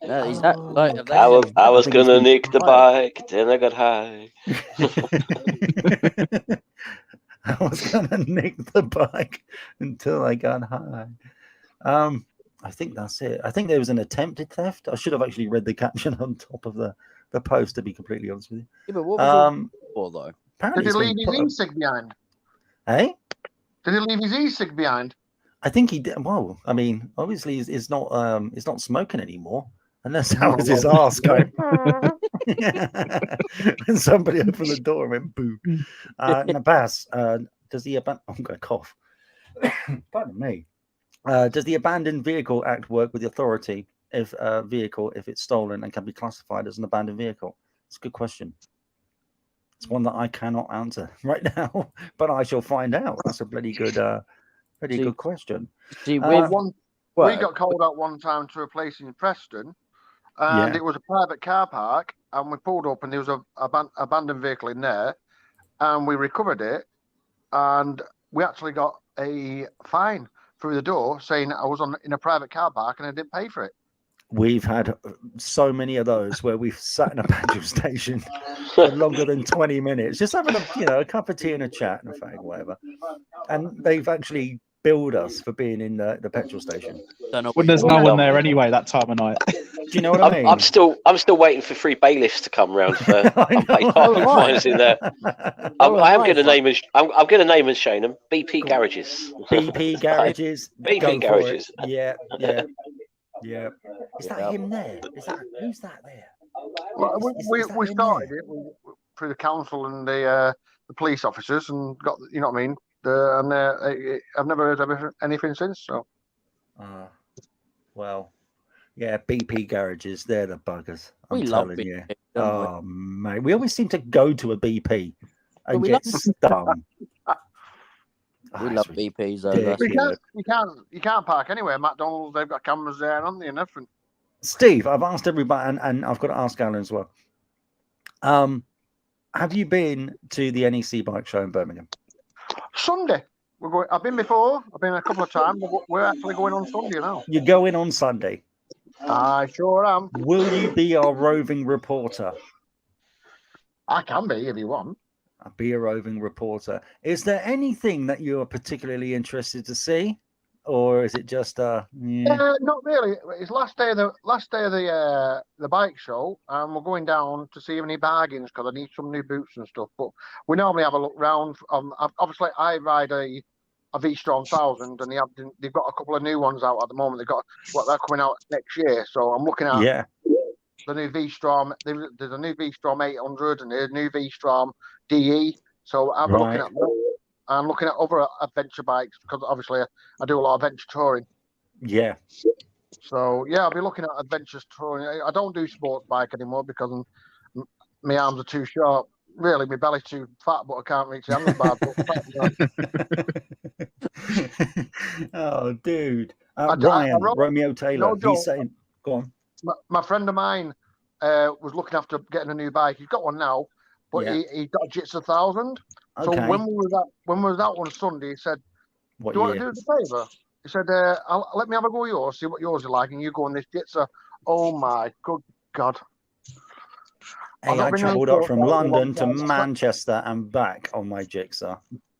D: No, is that like,
G: I was gonna nick the bike, then I got high.
C: I was gonna nick the bike until I got high. I think that's it. I think there was an attempted theft. I should have actually read the caption on top of the post, to be completely honest with you.
D: Yeah, but what was for though?
H: Did he leave his e-cig behind?
C: Hey?
H: Did he leave his e-cig behind?
C: I think he did. Well, I mean, obviously, it's not smoking anymore. Unless that was his ass going. And somebody opened the door and went boo. Nabaz, does the I'm going to cough. Pardon me. Does the Abandoned Vehicle Act work with the authority if a vehicle, if it's stolen and can be classified as an abandoned vehicle? It's a good question. It's one that I cannot answer right now, but I shall find out. That's a bloody good, good question.
H: We got called out one time to a place in Preston. And it was a private car park, and we pulled up, and there was a abandoned vehicle in there, and we recovered it, and we actually got a fine through the door saying I was in a private car park and I didn't pay for it.
C: We've had so many of those where we've sat in a petrol station for longer than 20 minutes, just having a cup of tea and a chat and a fag, whatever, and they've actually billed us for being in the petrol station.
E: When there's no one there anyway that time of night.
C: Do you know what I mean?
G: I'm still waiting for 3 bailiffs to come round for unpaid parking fines in there. I'm going to name and shame them. BP garages.
C: BP garages.
G: BP garages.
C: Yeah. Is that him there? Who's that there?
H: Well, we started it through the council and the police officers and got, you know what I mean? I've never heard anything since. So,
C: well, yeah, BP garages, they're the buggers. I'm telling you. Oh, mate, we always seem to go to a BP and get stung.
D: We love BPs though. That's
H: You can't park anywhere. McDonald's, they've got cameras there, haven't they, and everything.
C: Steve, I've asked everybody, and I've got to ask Alan as well. Have you been to the NEC bike show in Birmingham?
H: Sunday. We're going. I've been before. I've been a couple of times. But we're actually going on Sunday now.
C: You're going on Sunday.
H: I sure am.
C: Will you be our roving reporter?
H: I can be if you want.
C: I'll be a roving reporter. Is there anything that you're particularly interested to see, or is it just
H: not really. It's last day of the bike show, and we're going down to see any bargains because I need some new boots and stuff. But we normally have a look round. Obviously, I ride a V-Strom 1000, and they've got a couple of new ones out at the moment. They're coming out next year, so I'm looking at the new V-Strom. There's a new V-Strom 800 and a new V-Strom DE. So I'm looking at them. I'm looking at other adventure bikes because obviously I do a lot of adventure touring.
C: Yeah.
H: So yeah, I'll be looking at adventure touring. I don't do sports bike anymore because my arms are too short. Really, my belly's too fat, but I can't reach the handlebars.
C: Oh, dude. Ryan, Romeo Taylor, he's saying, go on.
H: My friend of mine was looking after getting a new bike. He's got one now, but he got a Jitsu 1000. So when we was out on Sunday, he said, "Do you want to do us a favour?" He said, "Let me have a go at yours, see what yours are like, and you go on this Jitsu." Oh my good God!
C: Hey, I travelled up from London to Manchester and back on my Jitsu.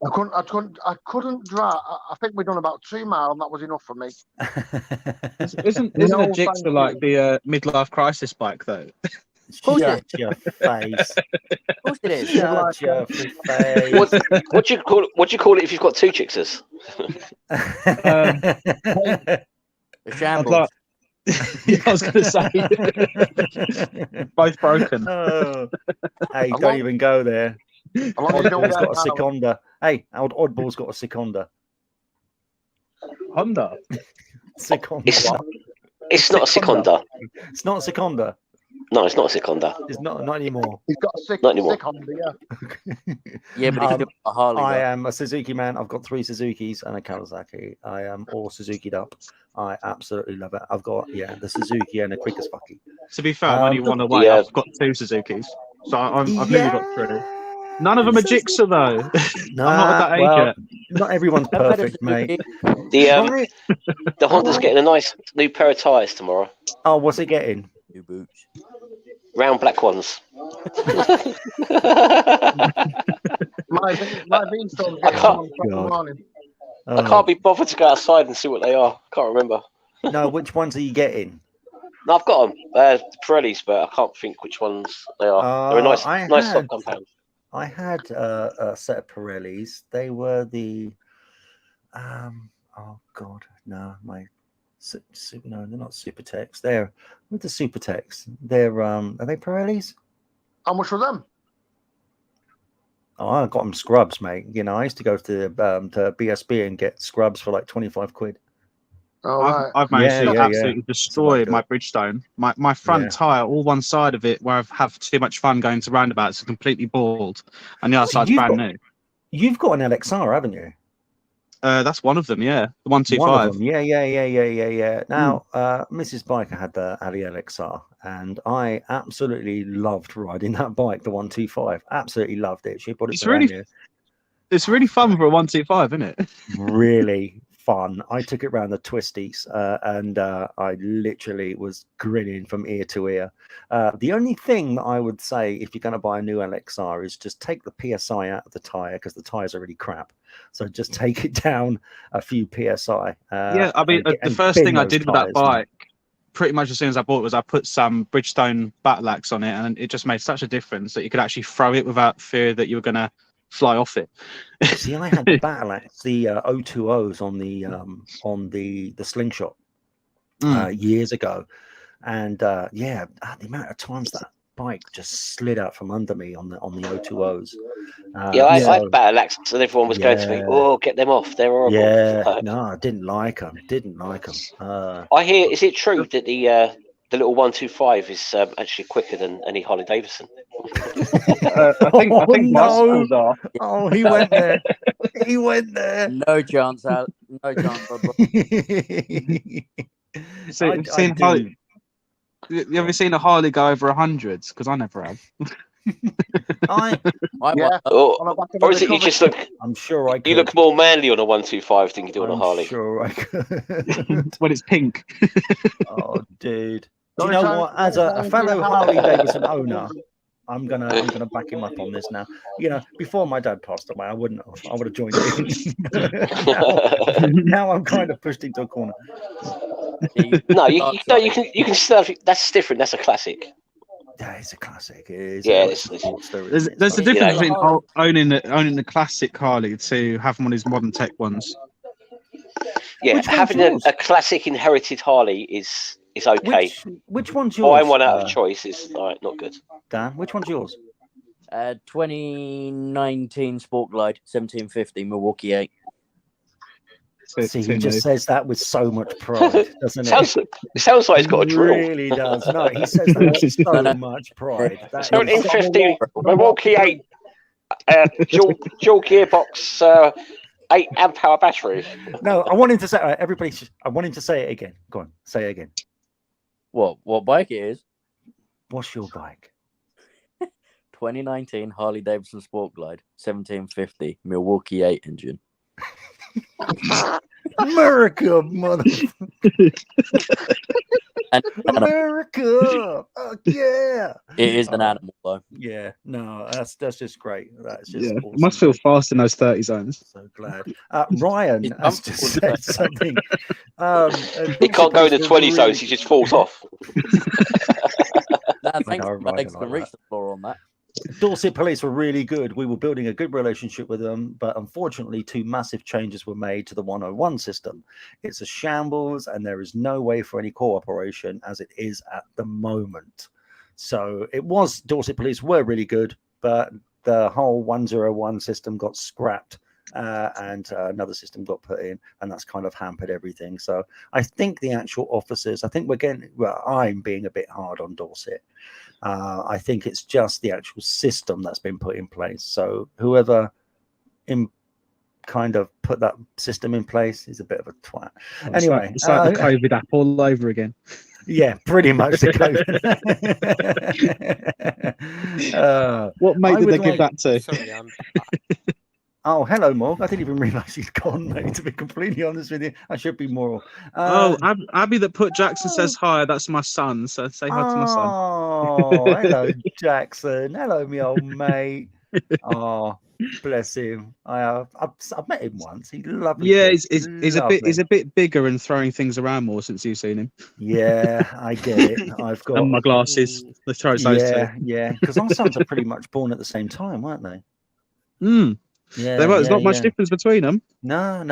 H: I couldn't drive. I think we've done about 2 miles, and that was enough for me.
E: Isn't a Jitsu like the midlife crisis bike though?
C: Shut your face.
D: Of course it is.
C: Shut your face.
G: What do you call it if you've got 2 Jigsas?
D: A shambles.
E: I was going to say both broken.
C: Hey, don't even go there. Oddball's got a Seconda. Hey, Oddball's got a Seconda.
E: Honda.
C: Seconda.
G: It's not a Seconda.
C: It's not a Seconda.
G: No, it's not a Seconda.
C: It's not anymore.
H: He's got a
G: not anymore.
H: Seconda,
D: Yeah, but he's still a Harley.
C: I am a Suzuki man. I've got 3 Suzukis and a Kawasaki. I am all Suzuki'd up. I absolutely love it. I've got the Suzuki and a quick as fucky.
E: To be fair, I'm only one away. I've got 2 Suzukis, so I've nearly got 3. None of them are Jitsu though.
C: No,
E: I'm not at that age yet.
C: Not everyone's perfect, mate.
G: The Honda's getting a nice new pair of tyres tomorrow.
C: Oh, what's it getting?
D: New boots.
G: Round black ones.
H: my V-Storm's getting on Saturday morning.
G: I can't be bothered to go outside and see what they are. Can't remember.
C: No, which ones are you getting?
G: No, I've got them. Pirellis, but I can't think which ones they are. They're a nice stock compound.
C: I had a set of Pirellis. They were the oh god, no, no, they're not Supertex. They're with the Supertex. They're are they Pirellis?
H: How much were them?
C: Oh, I got them scrubs, mate. You know, I used to go to BSB and get scrubs for like 25 quid.
H: Oh, right.
E: I've managed to absolutely destroy my Bridgestone. My front tyre, all one side of it, where I've had too much fun going to roundabouts, is completely bald, and the other side's brand new.
C: You've got an LXR, haven't you?
E: That's one of them, yeah. The 125.
C: One of them. Yeah. Now, Mrs. Biker had the LXR, and I absolutely loved riding that bike, the 125. Absolutely loved it. She bought it.
E: It's really fun for a 125, isn't it?
C: Really fun. I took it around the twisties, and I literally was grinning from ear to ear. The only thing that I would say, if you're going to buy a new LXR, is just take the PSI out of the tyre, because the tyres are really crap. So just take it down a few PSI.
E: Yeah, I mean, the first thing I did with that bike, pretty much as soon as I bought it, was I put some Bridgestone battle axe on it, and it just made such a difference that you could actually throw it without fear that you were going to fly off it.
C: See, I had the battle axe, the 020s on the slingshot years ago, and the amount of times that bike just slid out from under me on the 020s.
G: I had battle axe, and everyone was going to me, "Oh, get them off! They're horrible."
C: Yeah, no, I didn't like them.
G: I hear. Is it true that the little 125 is actually quicker than any Harley Davidson.
E: I think bicycles are.
C: Oh, he went there. He went there.
D: No chance, Al. No chance.
E: You ever seen a Harley go over 100s? Because I never have.
G: Or is it you just look?
C: I'm sure I could.
G: You look more manly on a 125 than you do on a Harley.
C: Sure I could.
E: When it's pink.
C: Oh, dude. Do you know what? As a fellow Harley Davidson owner, I'm gonna back him up on this now. You know, before my dad passed away, I would have joined in. now I'm kind of pushed into a corner.
G: No, you can still have, that's different. That's a classic.
C: That is a classic. It is.
G: Yeah,
E: there's a difference between owning the classic Harley to having one of these modern tech ones.
G: Yeah, having a classic inherited Harley is okay.
C: Which one's yours?
G: Buying one out of choice is not good.
C: Dan, which one's yours?
D: 2019 Sport Glide 1750 Milwaukee 8.
C: See, he just says that with so much pride, doesn't it?
G: It sounds like he's got a drill.
C: It really does. No, he says that with so much pride.
G: 1750 Milwaukee 8 dual gearbox 8 amp hour battery.
C: No, I want him to say everybody. I want him to say it again. Go on, say it again.
D: What bike it is?
C: What's your bike?
D: 2019 Harley Davidson Sport Glide 1750 Milwaukee 8 engine.
C: America, America! Oh, yeah,
D: it is an animal though.
C: Yeah, no, that's just great. That's just awesome.
E: It must feel fast in those 30 zones.
C: So glad. Ryan has just said something.
G: He can't go in the 20 zones. He just falls off.
D: Thanks for reach the floor on that.
C: Dorset Police were really good. We were building a good relationship with them, but unfortunately 2 massive changes were made to the 101 system. It's a shambles and there is no way for any cooperation as it is at the moment. So Dorset Police were really good, but the whole 101 system got scrapped and another system got put in, and that's kind of hampered everything. So I think the actual officers, I'm being a bit hard on Dorset. I think it's just the actual system that's been put in place. So whoever kind of put that system in place is a bit of a twat. Anyway,
E: it's like the COVID app all over again.
C: Yeah, pretty much the COVID.
E: What mate did they give that to?
F: Sorry,
C: Oh, hello, Morg. I didn't even realise he's gone, mate, to be completely honest with you. I should be more.
E: Abby that put Jackson says hi. That's my son. So say hi to my son.
C: Oh, hello, Jackson. Hello, me old mate. Oh, bless him. I've met him once. He's lovely.
E: Yeah, he's a bit bigger and throwing things around more since you've seen him.
C: Yeah, I get it. I've got
E: and my glasses. Let's try those two.
C: Yeah, because our sons are pretty much born at the same time, weren't they? Yeah,
E: there's not much difference between them.
C: No.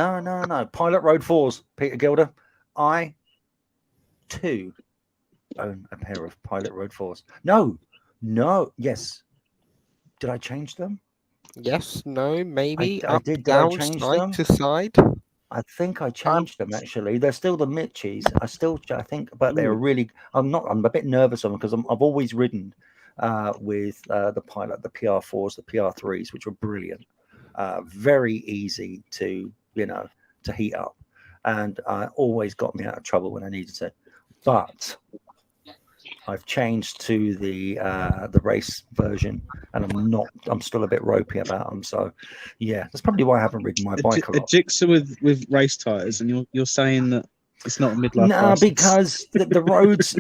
C: Pilot Road 4s, Peter Gilder. I, too, own a pair of Pilot Road 4s. No. Yes. Did I change them?
F: Yes, no, maybe.
C: I
F: up,
C: did
F: down,
C: change
F: side
C: them?
F: to side.
C: I think I changed them, actually. They're still the Mitchies. I think, but they're really, I'm a bit nervous of them because I've always ridden with the Pilot, the PR4s, the PR3s, which were brilliant. Very easy to heat up, and always got me out of trouble when I needed to. But I've changed to the race version, and I'm still a bit ropey about them. So yeah, that's probably why I haven't ridden my bike a lot.
E: A Gixxer with race tires, and you're saying that it's not a midlife crisis?
C: Because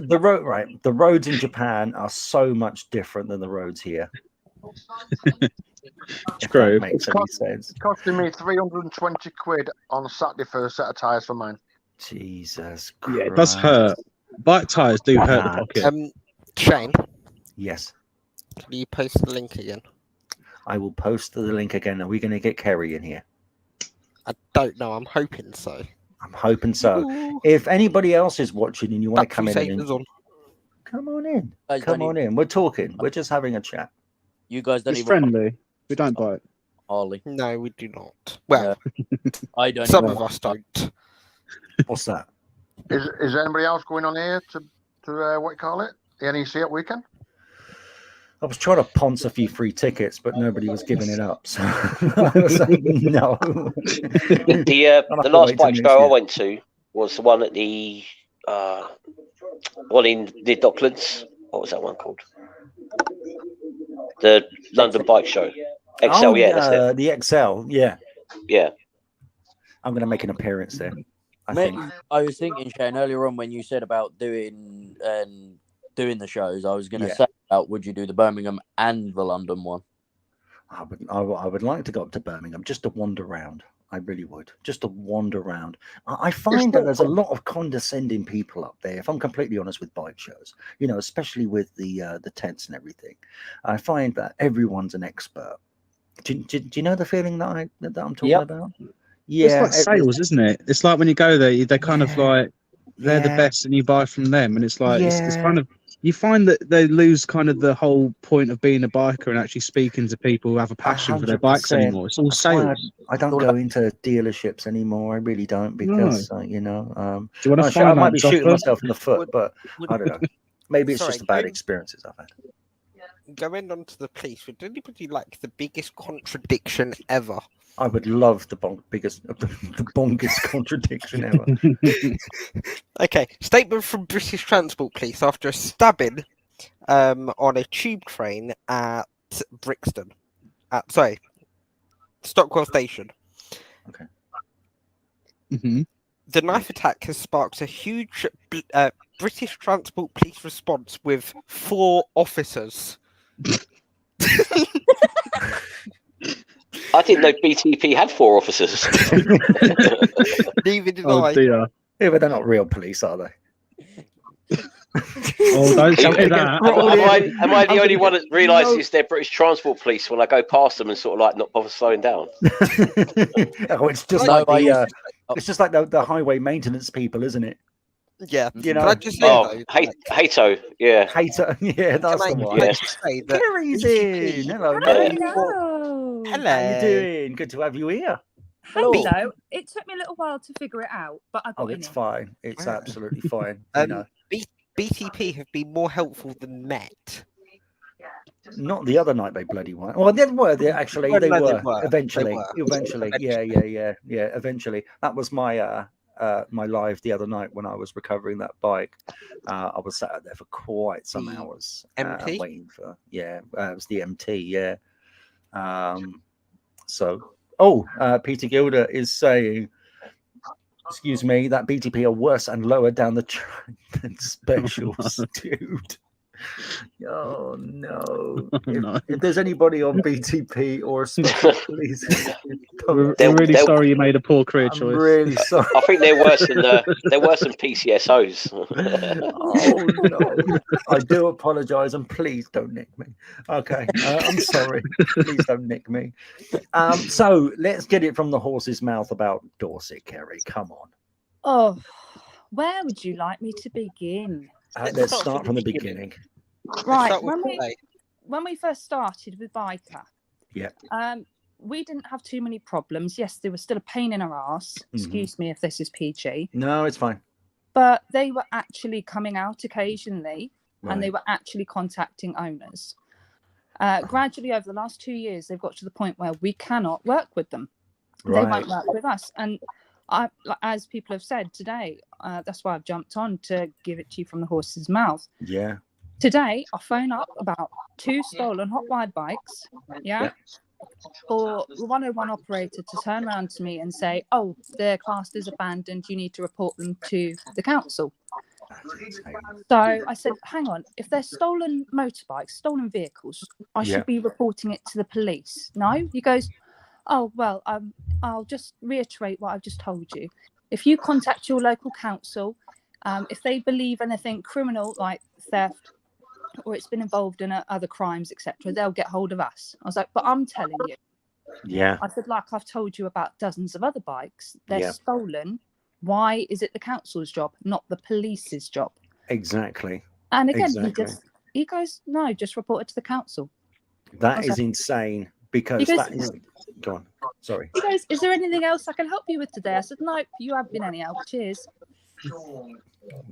C: the roads in Japan are so much different than the roads here.
E: True.
C: Makes any sense.
H: It's costing me 320 quid on Saturday for a set of tyres for mine.
C: Jesus Christ.
E: Yeah, it does hurt. Bike tyres do hurt the pocket.
F: Shane.
C: Yes.
F: Can you post the link again?
C: I will post the link again. Are we going to get Kerry in here?
F: I don't know. I'm hoping so.
C: I'm hoping so. Ooh. If anybody else is watching and you want to come in, come on in. Come on in. We're talking. We're just having a chat.
D: You guys don't
E: even friendly. We don't bite.
D: Harley.
F: No, we do not. Well,
D: I don't.
F: Some of us don't.
C: What's that?
H: Is anybody else going on here to to what you call it, the NEC at weekend?
C: I was trying to ponce a few free tickets, but nobody was giving it up. So I was like, no.
G: The last bike show I went to was the one at the one in the Docklands. What was that one called? The London Bike Show. XL, that's it.
C: The XL, yeah.
G: Yeah.
C: I'm going to make an appearance there.
D: I was thinking, Shane, earlier on when you said about doing the shows, I was going to say about would you do the Birmingham and the London one?
C: I would like to go up to Birmingham just to wander around. I really would, just to wander around. I find that there's a lot of condescending people up there, if I'm completely honest, with bike shows, you know, especially with the tents and everything. I find that everyone's an expert. Do you know the feeling that I'm talking about? Yeah,
E: it's like sales, isn't it? It's like when you go there, they're kind of like they're the best, and you buy from them, and it's like it's kind of, you find that they lose kind of the whole point of being a biker and actually speaking to people who have a passion for their bikes anymore. It's all sales.
C: I don't go into dealerships anymore. I really don't, because you know,
E: do you want to
C: I might be shooting myself in the foot, but I don't know. Maybe it's just the bad experiences I've had.
F: Going on to the police, would anybody like the biggest contradiction ever?
C: I would love the bonkest contradiction ever.
F: Okay, statement from British Transport Police after a stabbing on a tube train at Brixton. Stockwell Station.
C: Okay.
E: Mm-hmm.
F: The knife attack has sparked a huge British Transport Police response with 4 officers.
G: I didn't know BTP had 4 officers.
F: Neither did I.
E: Dear.
C: Yeah, but they're not real police, are they?
E: Oh, don't tell me that.
G: Am I the only one that realises they're British Transport Police when I go past them and sort of like not bother slowing down?
C: It's just it's just like the highway maintenance people, isn't it?
F: Yeah,
C: you know.
F: Can I just say,
G: Hato, yeah.
C: Hato, yeah, that's the one.
F: Can I just say that
C: Gary's in. Hello.
I: Hello.
C: How you doing? Good to have you here.
I: Hello. It took me a little while to figure it out, but I got
C: it's fine. It's absolutely fine.
F: BTP have been more helpful than Met.
C: Not the other night they bloody were. Well, they were. They were. Eventually. Yeah. Eventually, that was my my live the other night when I was recovering that bike. I was sat out there for quite some hours waiting for. It was the MT. Yeah. Peter Gilder is saying, excuse me, that BTP are worse and lower down the track than specials, dude. Oh no. If there's anybody on BTP or special, please.
E: We're really sorry you made a poor career choice.
C: I'm really sorry.
G: I think they're worse than PCSOs.
C: Oh no. I do apologise, and please don't nick me. Okay. I'm sorry. Please don't nick me. So let's get it from the horse's mouth about Dorset, Kerry. Come on.
I: Oh, where would you like me to begin?
C: Let's start from the beginning.
I: Right, when we first started with Biker, we didn't have too many problems. Yes, they were still a pain in our ass. Excuse me if this is PG.
C: No, it's fine.
I: But they were actually coming out occasionally, and they were actually contacting owners. Gradually, over the last 2 years, they've got to the point where we cannot work with them. They won't work with us. And as people have said today, that's why I've jumped on to give it to you from the horse's mouth.
C: Yeah.
I: Today, I phone up about 2 stolen hot wired bikes, for the 101 operator to turn around to me and say, oh, their class is abandoned, you need to report them to the council. So I said, hang on, if they're stolen motorbikes, stolen vehicles, I should be reporting it to the police. No? He goes, oh, well, I'll just reiterate what I've just told you. If you contact your local council, if they believe anything criminal like theft, or it's been involved in other crimes, etc., they'll get hold of us. I was like, but I'm telling you.
C: Yeah.
I: I said, like I've told you about dozens of other bikes, they're stolen. Why is it the council's job, not the police's job?
C: Exactly.
I: And again, he goes, no, just report it to the council.
C: That is insane, because that is... Go on. Sorry.
I: He goes, is there anything else I can help you with today? I said, no, you have been any help. Cheers.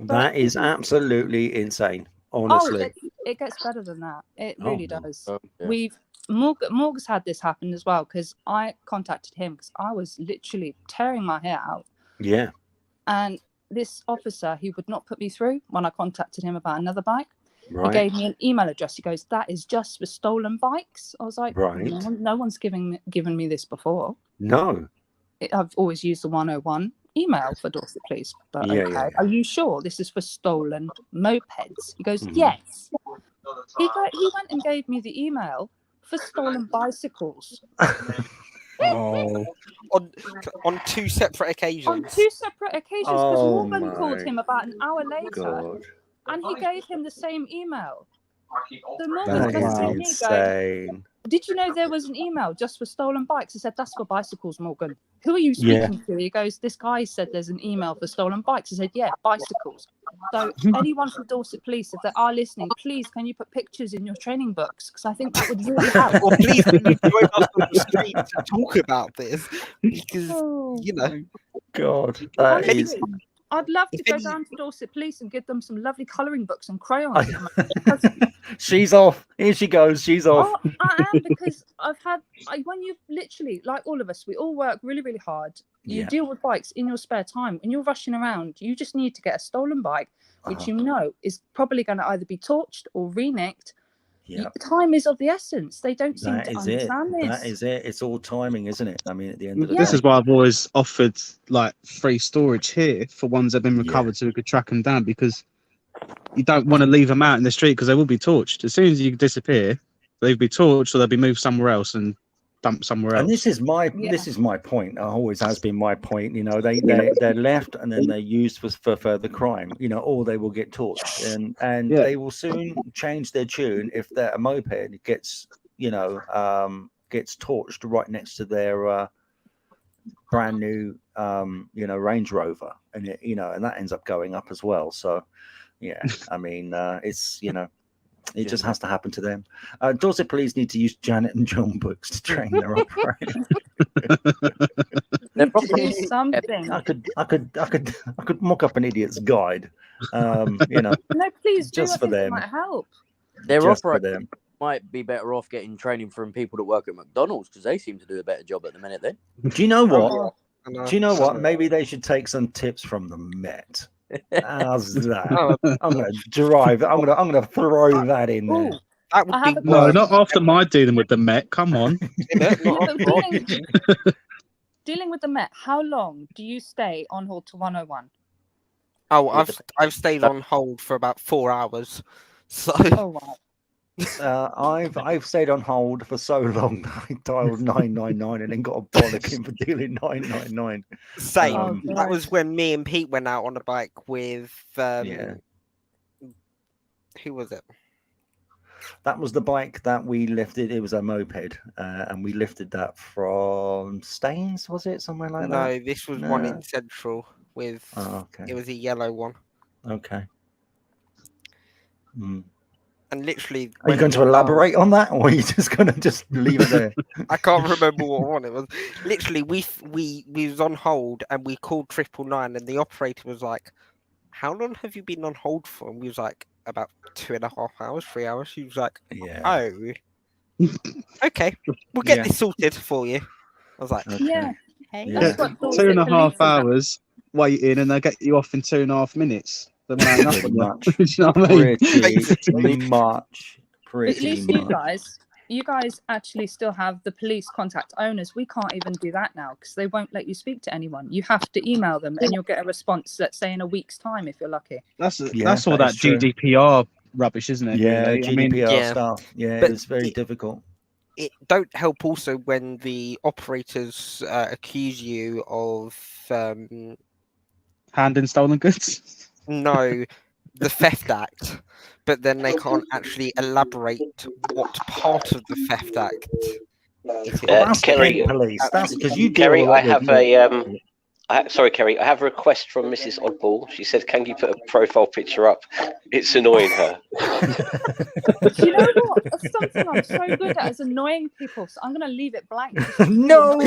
C: That is absolutely insane. Honestly.
I: It gets better than that. It really does.
D: Oh, yeah.
I: Morg's had this happen as well, because I contacted him because I was literally tearing my hair out.
C: Yeah.
I: And this officer, he would not put me through when I contacted him about another bike.
C: Right.
I: He gave me an email address. He goes, "That is just for stolen bikes." I was like,
C: Right.
I: No one's given me this before.
C: No.
I: I've always used the 101 email for Dorset Police. But
C: Yeah,
I: okay,
C: yeah.
I: are you sure this is for stolen mopeds? He goes,
C: Mhm.
I: yes. He went and gave me the email for stolen bicycles.
C: Oh.
F: On two separate occasions.
I: On two separate occasions, because
C: Oh
I: Morgan called
C: my
I: him about an hour later,
C: God.
I: and he gave him the same email. So Morgan
C: That is
I: messaged me going,
C: insane.
I: "Did you know there was an email just for stolen bikes?" I said, "That's for bicycles, Morgan. Who are you
C: Yeah.
I: speaking to?" He goes, "This guy said there's an email for stolen bikes." I said, "Yeah, bicycles." So anyone from Dorset Police, if they are listening, please can you put pictures in your training books? Because I think that would really help.
F: Or please can you join us on the street to talk about this? Because, you know.
C: God, that is.
I: Honestly, I'd love to
F: If
I: go
F: any-
I: down to Dorset Police and give them some lovely colouring books and crayons. Because
C: She's off. Here she goes. She's off.
I: I am, because when you literally, like all of us, we all work really, really hard. You
C: Yeah.
I: deal with bikes in your spare time. When you're rushing around, you just need to get a stolen bike, which you know is probably going to either be torched or re-nicked.
C: Yeah.
I: Time is of the essence. They don't seem
C: That
I: to
C: is it.
I: understand this.
C: That is it. It's all timing, isn't it? I mean, at the end of the
E: This
C: day.
E: is why I've always offered like free storage here for ones that have been recovered, so we could track them down, because you don't want to leave them out in the street because they will be torched. As soon as you disappear, they'll be torched or they'll be moved somewhere else and dumped somewhere else.
C: And this is my point. Always has been my point. You know, they're left and then they're used for further crime. You know, or they will get torched, and they will soon change their tune if a moped gets gets torched right next to their brand new Range Rover, and and that ends up going up as well. So yeah, I mean it's it just has to happen to them. Dorset Police need to use Janet and John books to train their operators.
I: Do something.
C: I could mock up an idiot's guide.
I: No, please do.
C: Just
I: I
C: for
I: think
C: them.
I: it might help.
D: Their
C: Just for
D: operators
C: them.
D: might be better off getting training from people that work at McDonald's, because they seem to do a better job at the minute then.
C: Do you know what?
F: Oh,
C: Do you know what? Maybe they should take some tips from the Met. How's that? I'm gonna throw that in there.
F: That would be
E: No, not after my dealing with the Met. Come on.
I: Dealing with the Met, how long do you stay on hold to 101?
F: Oh, I've stayed on hold for about 4 hours. So
I: Oh wow.
C: I've stayed on hold for so long that I dialed 999 and then got a bollocking for dealing 999.
F: same. That was when me and Pete went out on a bike with who was it?
C: That was the bike that we lifted. It was a moped, and we lifted that from Staines, was it? Somewhere like that?
F: No, this was one
C: No.
F: in Central with
C: Oh, okay.
F: it was a yellow one.
C: Okay. Mm.
F: And literally
C: Are you going to elaborate on that, or are you just going to just leave it there?
F: I can't remember what one it was. Literally, we was on hold and we called 999, and the operator was like, "How long have you been on hold for?" And we was like, "About 2.5 hours, 3 hours." She was like,
C: Yeah.
F: "Oh, okay, we'll get
C: Yeah.
F: this sorted for you." I was like,
I: Yeah.
C: Yeah.
I: That's what Dorset
E: 2.5
I: Police is about.
E: hours waiting, and they get you off in 2.5 minutes. They know
C: Pretty
E: nothing.
C: much.
E: Do you know what I mean?
C: Pretty much.
I: At least
C: Pretty
I: you guys actually still have the police contact owners. We can't even do that now because they won't let you speak to anyone. You have to email them and you'll get a response, let's say in a week's time if you're lucky.
E: That's all
C: that
E: that
C: is true.
E: GDPR rubbish, isn't it?
C: Yeah,
E: really? I mean,
C: GDPR stuff. Yeah,
F: But
C: it's very difficult.
F: it don't help also when the operators accuse you of
E: handing stolen goods.
F: no, the Theft Act, but then they can't actually elaborate what part of the Theft Act it is.
C: That's
G: Kerry,
C: Kent Police. That's because you deal
G: Kerry,
C: a lot
G: I have
C: with-
G: Sorry, Kerry. I have a request from Mrs. Oddball. She said, "Can you put a profile picture up? It's annoying her."
I: Do you know what? That's something I'm so good at is annoying people. So I'm going to leave it blank.
C: No,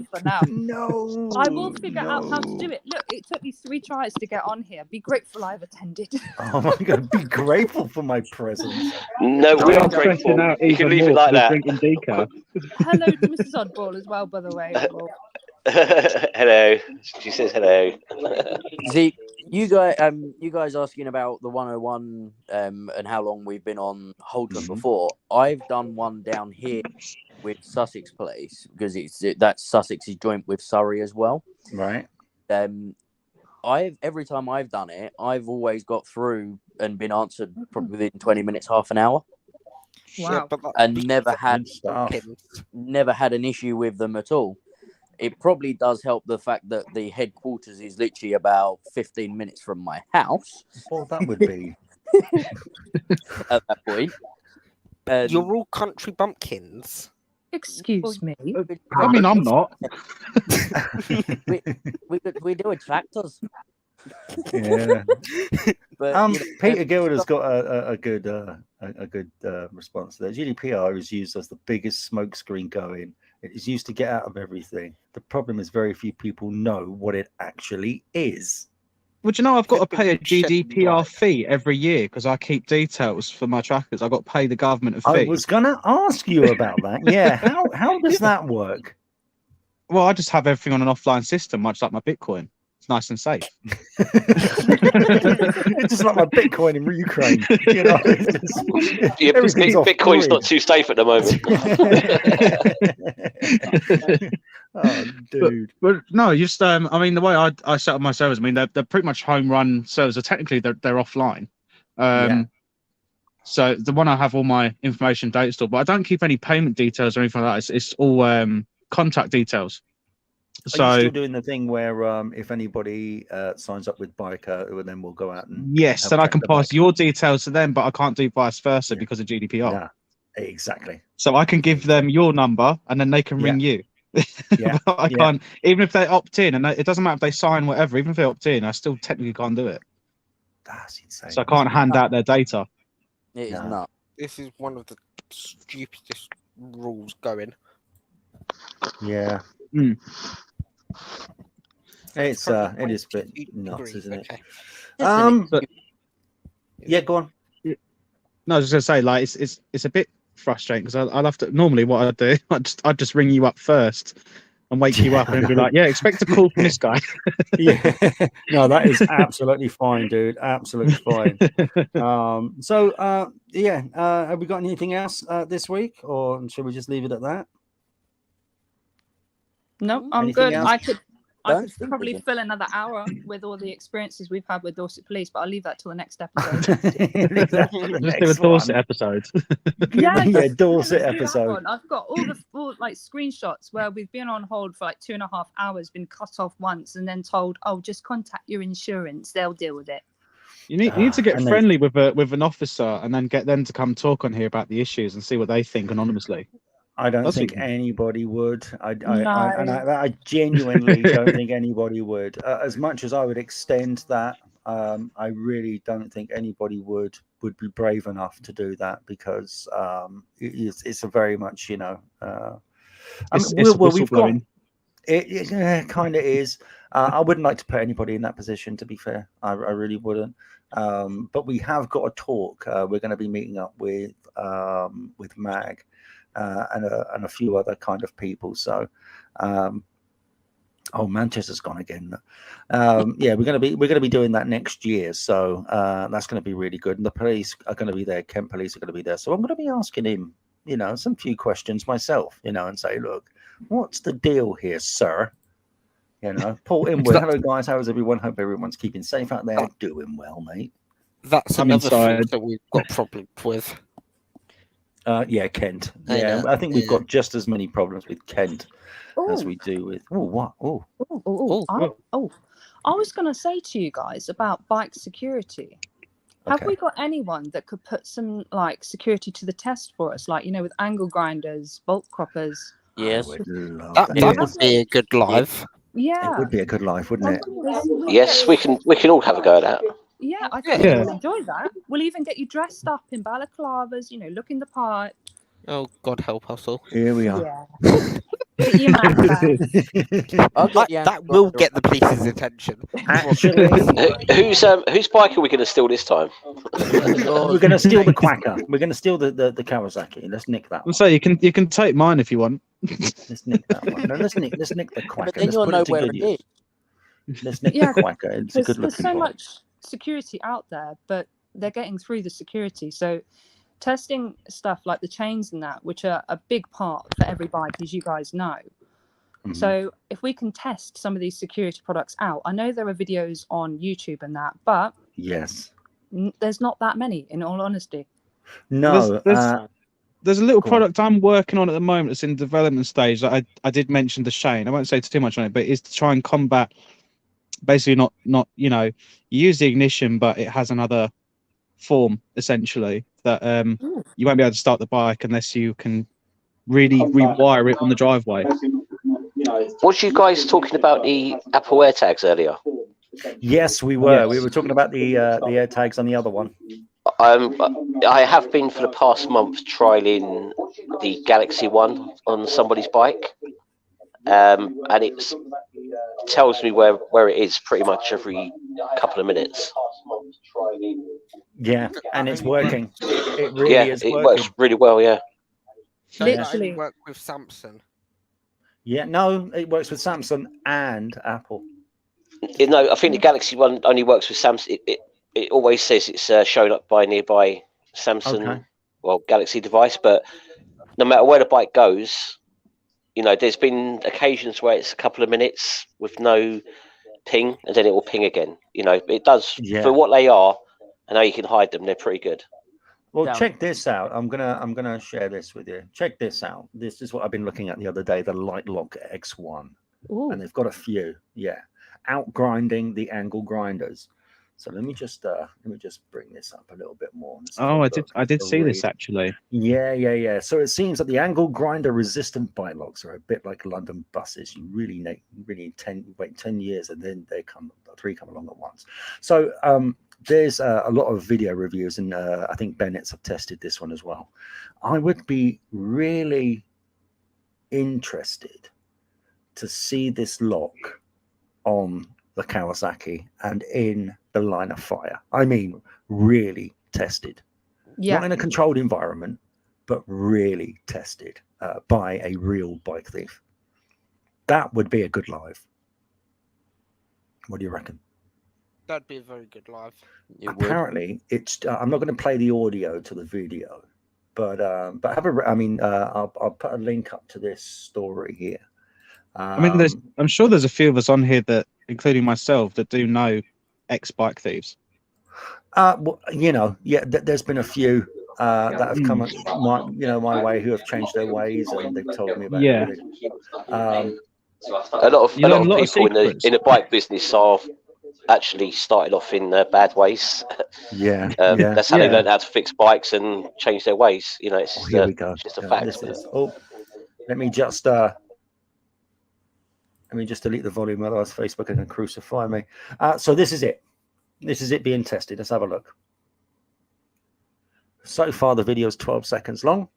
I: for now.
C: No,
I: I will figure out how to do it. Look, it took me 3 tries to get on here. Be grateful I've attended.
C: Oh my God, be grateful for my presence.
G: No, we are grateful. You can leave it like that.
I: Hello to Mrs. Oddball as well, by the way.
G: Hello. She says hello.
D: See, you guys asking about the 101 and how long we've been on Holton before. I've done one down here with Sussex Police because that's Sussex is joint with Surrey as well.
C: Right.
D: Every time I've done it, I've always got through and been answered probably within 20 minutes, half an hour.
I: Wow.
D: And never had an issue with them at all. It probably does help the fact that the headquarters is literally about 15 minutes from my house.
C: Well, that would be
D: at that point.
F: You're all country bumpkins.
I: Excuse me.
E: I mean, I'm not.
D: we do tractors.
C: Yeah.
D: But,
C: Peter Gilder's got a good response to that. GDPR is used as the biggest smokescreen going. It is used to get out of everything. The problem is very few people know what it actually is.
E: Would you know I've got to pay a GDPR fee every year because I keep details for my trackers. I've got to pay the government a fee.
C: I was going to ask you about that. Yeah, how does that work?
E: Well, I just have everything on an offline system, much like my Bitcoin. It's nice and safe.
C: It's just like my Bitcoin in Ukraine. You know,
G: Bitcoin's not too safe at the moment.
C: Oh, dude.
E: But no, just I mean, the way I set up my servers, I mean, they're pretty much home run servers. So technically, they're offline. So the one I have all my information data stored, but I don't keep any payment details or anything like that. It's all contact details. So
C: are you still doing the thing where if anybody signs up with Biker, then we'll go out and
E: yes, then I can pass your details to them, but I can't do vice versa because of GDPR.
C: Yeah, exactly.
E: So I can give them your number and then they can ring you.
C: Yeah,
E: I can't, even if they opt in, and it doesn't matter if they sign whatever. Even if they opt in, I still technically can't do it.
C: That's insane.
E: So I can't hand out their data.
D: It is not.
F: This is one of the stupidest rules going.
C: Yeah.
E: Mm.
C: It's it is a bit nuts, isn't it?
F: Okay.
E: But,
C: yeah, go on.
E: No, I was just gonna say, like, it's a bit frustrating because I'll have to. Normally, what I'd do, I'd just ring you up first and wake you up and be like, "Yeah, expect a call from this guy."
C: Yeah, no, that is absolutely fine, dude. Absolutely fine. Have we got anything else this week, or should we just leave it at that?
I: No, I'm
C: Anything
I: good.
C: else?
I: I could probably fill another hour with all the experiences we've had with Dorset Police, but I'll leave that till the next episode.
E: Let's do a Dorset episode.
C: Yeah, Dorset episode.
I: I've got all like screenshots where we've been on hold for like 2.5 hours, been cut off once, and then told, "Oh, just contact your insurance; they'll deal with it."
E: You need to get friendly with an officer and then get them to come talk on here about the issues and see what they think anonymously.
C: I don't think anybody would. I genuinely don't think anybody would. As much as I would extend that, I really don't think anybody would be brave enough to do that because it's a very much, you know. We've got it kind of is. I wouldn't like to put anybody in that position. To be fair, I really wouldn't. But we have got a talk. We're going to be meeting up with Mag. And a few other kind of people. So, Manchester's gone again. We're gonna be doing that next year. So that's gonna be really good. And the police are gonna be there. Kent Police are gonna be there. So I'm gonna be asking him, you know, some few questions myself, you know, and say, look, what's the deal here, sir? You know, Paul Inwood. Hello guys, how is everyone? Hope everyone's keeping safe out there. Doing well, mate.
F: That's another thing that we've got problems with.
C: Kent. Yeah, I think we've got just as many problems with Kent as we do with. I
I: was going to say to you guys about bike security. Have we got anyone that could put some like security to the test for us, like, you know, with angle grinders, bolt croppers?
D: Yes,
F: that would be a good live.
I: Yeah.
C: It would be a good life, wouldn't it?
G: Yes, we can all have a go at that.
I: Yeah, I think
E: Yeah.
I: you'll enjoy that. We'll even get you dressed up in balaclavas, looking the part.
F: Oh, God help us all.
C: Here we are.
I: Yeah. Get your man back.
D: I'll get the
F: That will get the police's attention.
C: Actually,
G: Whose bike are we going to steal this time?
C: we're going to steal the Quacker. We're going to steal the Kawasaki. Let's nick that one.
E: So you can take mine if you want.
C: Let's nick that one. No, let's nick the Quacker.
D: But then
C: Let's
D: you'll
C: put
D: know
C: it to
D: where
C: good
D: it
C: use.
D: is.
C: Let's nick
I: Yeah,
C: the Quacker. It's a good
I: There's
C: looking
I: so
C: bike.
I: much security out there, but they're getting through the security. So testing stuff like the chains and that, which are a big part for every bike, as you guys know.
C: Mhm.
I: So if we can test some of these security products out, I know there are videos on YouTube and that, but
C: Yes.
I: there's not that many, in all honesty.
C: No.
E: There's a little
C: Go on.
E: product I'm working on at the moment that's in development stage that I did mention to Shane. I won't say too much on it, but it's to try and combat basically not you use the ignition, but it has another form essentially that you won't be able to start the bike unless you can really rewire it on the driveway.
G: Was you guys talking about the Apple AirTags earlier?
C: Yes, we were. We were talking about the AirTags on the other one.
G: I have been for the past month trialing the Galaxy One on somebody's bike, and it tells me where it is pretty much every couple of minutes.
C: Yeah, and it's working. It really
G: Yeah,
C: is
G: it
C: working.
G: works really well. Yeah.
F: Does that
I: Literally.
F: only work with Samsung?
C: Yeah, no, it works with Samsung and Apple.
G: No, I think the Galaxy One only works with Samsung. It always says it's shown up by nearby Samsung, Galaxy device. But no matter where the bike goes, there's been occasions where it's a couple of minutes with no ping, and then it will ping again. It does for what they are, and how you can hide them. They're pretty good.
C: Well,
D: Down.
C: check this out. I'm gonna share this with you. Check this out. This is what I've been looking at the other day. The Lightlock X1,
I: Ooh.
C: and they've got a few. Yeah, outgrinding the angle grinders. So let me just bring this up a little bit more.
E: Oh, I did see this actually.
C: Yeah. So it seems that the angle grinder resistant bike locks are a bit like London buses. You really wait 10 years, and then three come along at once. So there's a lot of video reviews, and I think Bennett's have tested this one as well. I would be really interested to see this lock on the Kawasaki and in the line of fire. I mean, really tested.
I: Yeah.
C: Not in a controlled environment, but really tested by a real bike thief. That would be a good live. What do you reckon?
F: That'd be a very good live.
C: Apparently, it's. I'm not going to play the audio to the video, but have a. I mean, I'll put a link up to this story here.
E: I'm sure there's a few of us on here that, including myself, that do know ex-bike thieves.
C: Well, there's been a few that have come my way who have changed their ways, and they've told me about it.
G: A lot of people in the bike business are actually started off in bad ways. That's how they learned how to fix bikes and change their ways. It's
C: here we go.
G: just a fact.
C: Let me just delete the volume, otherwise Facebook are going to crucify me. So this is it. This is it being tested. Let's have a look. So far, the video is 12 seconds long,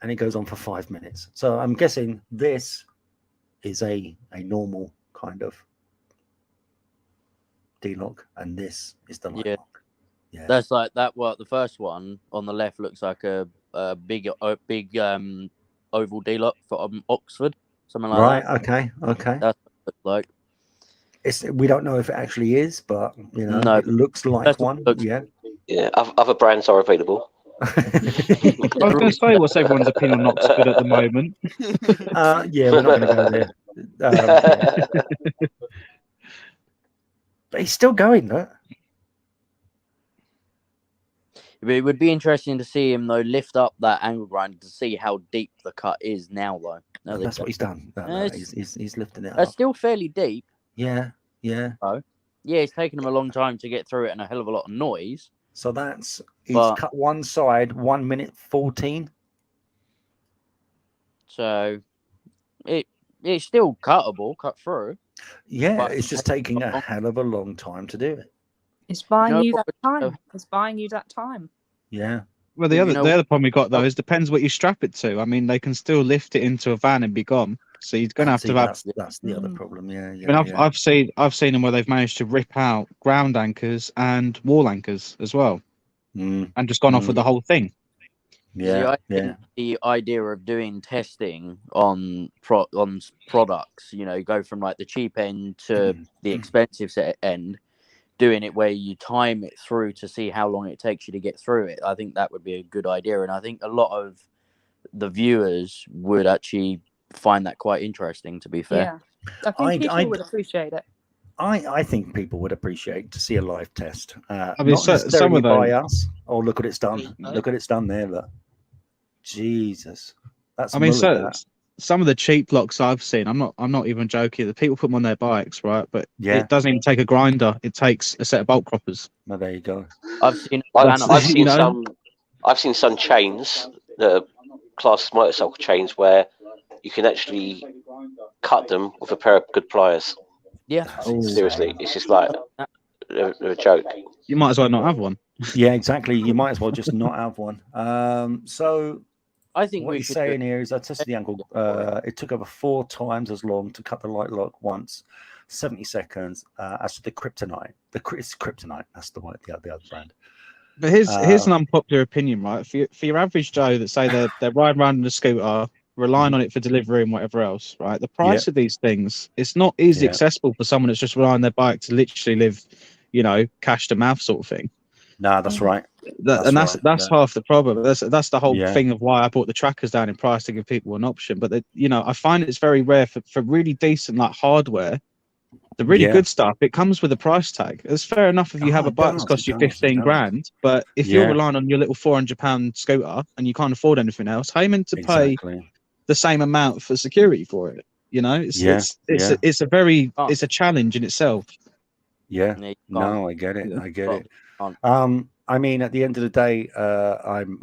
C: and it goes on for 5 minutes. So I'm guessing this is a normal kind of D-lock, and this is the light lock. Yeah,
D: That's like that. What the first one on the left looks like a big oval D-lock from Oxford, something like that.
C: Okay.
D: That's what it looks like.
C: We don't know if it actually is, but
D: No,
C: it looks like
D: that's
C: one.
D: what it
C: Yeah.
G: Yeah, other brands are available.
E: I was going to say, what's everyone's opinion on Oxford at the moment?
C: Yeah, we're not going to go there. But he's still going, though.
D: It would be interesting to see him though lift up that angle grinder to see how deep the cut is now though.
C: That's what he's done. He's lifting it
D: That's
C: up.
D: still fairly deep.
C: Yeah.
D: Yeah, it's taken him a long time to get through it and a hell of a lot of noise.
C: So he's cut one side 1 minute 14.
D: So it's still cuttable, cut through.
C: Yeah,
D: But
C: it's just taking a hell of a long time to do it.
I: It's buying
D: No,
I: you that
D: but-
I: time. It's buying you that time.
C: Yeah.
E: Well, the
D: You
E: other
D: know-
E: the other problem we got though is depends what you strap it to. I mean, they can still lift it into a van and be gone. So you're going to have
C: See,
E: to have.
C: that's the other problem. Yeah, yeah.
E: I mean,
C: yeah.
E: I've seen them where they've managed to rip out ground anchors and wall anchors as well,
C: Mm,
E: and just gone off with the whole thing.
C: yeah,
D: I
C: yeah.
D: think the idea of doing testing on products, you know, go from like the cheap end to the expensive end, doing it where you time it through to see how long it takes you to get through it. I think that would be a good idea, and I think a lot of the viewers would actually find that quite interesting. To be fair,
I: Yeah, I think people would appreciate it.
C: I think people would appreciate to see a live test.
E: I mean,
C: Not
E: some
C: necessarily
E: of
C: by
E: those-
C: us. Oh, look what it's done! Look what it's done there. Look, Jesus, that's.
E: I mean,
C: mullered, that.
E: some of the cheap blocks I've seen, I'm not even joking. The people put them on their bikes, right? But
C: Yeah.
E: it doesn't even take a grinder. It takes a set of bolt croppers.
C: Well, there you go.
D: I've seen
E: you know?
G: I've seen some chains that are classed as motorcycle chains where you can actually cut them with a pair of good pliers.
D: Yeah,
G: Seriously, it's just like they're a joke.
E: You might as well not have one.
C: Yeah, exactly. You might as well just not have one. So
D: I think
C: what
D: we
C: he's
D: should
C: saying here is I tested the ankle. It took over 4 times as long to cut the light lock once, 70 seconds. As to the kryptonite, it's kryptonite. That's the other brand.
E: But here's an unpopular opinion, right? For your average Joe that say they're riding around in a scooter, relying on it for delivery and whatever else, right? The price of these things, it's not easily accessible for someone that's just relying on their bike to literally live, you know, cash to mouth sort of thing.
C: No, that's right.
E: That's half the problem. That's the whole thing of why I brought the trackers down in price to give people an option. But you know, I find it's very rare for really decent like hardware. The really good stuff, it comes with a price tag. It's fair enough if you have a bike that's cost you 15 grand, but if you're relying on your little £400 scooter and you can't afford anything else, how are you meant to pay the same amount for security for it? You know, it's a challenge in itself.
C: Yeah. No, I get it. I get it. I mean, at the end of the day, I'm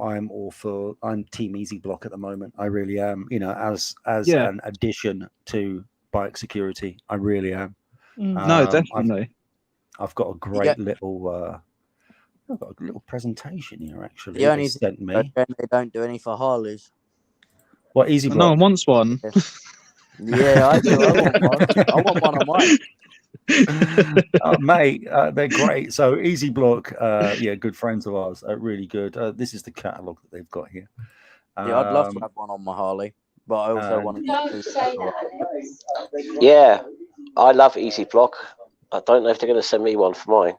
C: Team Easy Block at the moment. I really am. You know, as an addition to bike security, I really am.
E: No, definitely.
C: I've got a great little presentation here. Actually,
D: The only
C: sent me.
D: they don't do any for Harleys.
C: What Easy Block?
E: No one wants one.
D: Yeah, I do. I want one on mine.
C: Mate, they're great. So Easy Block, good friends of ours, really good. This is the catalog that they've got here.
D: Yeah, I'd love to have one on my Harley, but I also want to.
G: Yeah, I love Easy Block. I don't know if they're going to send me one for mine.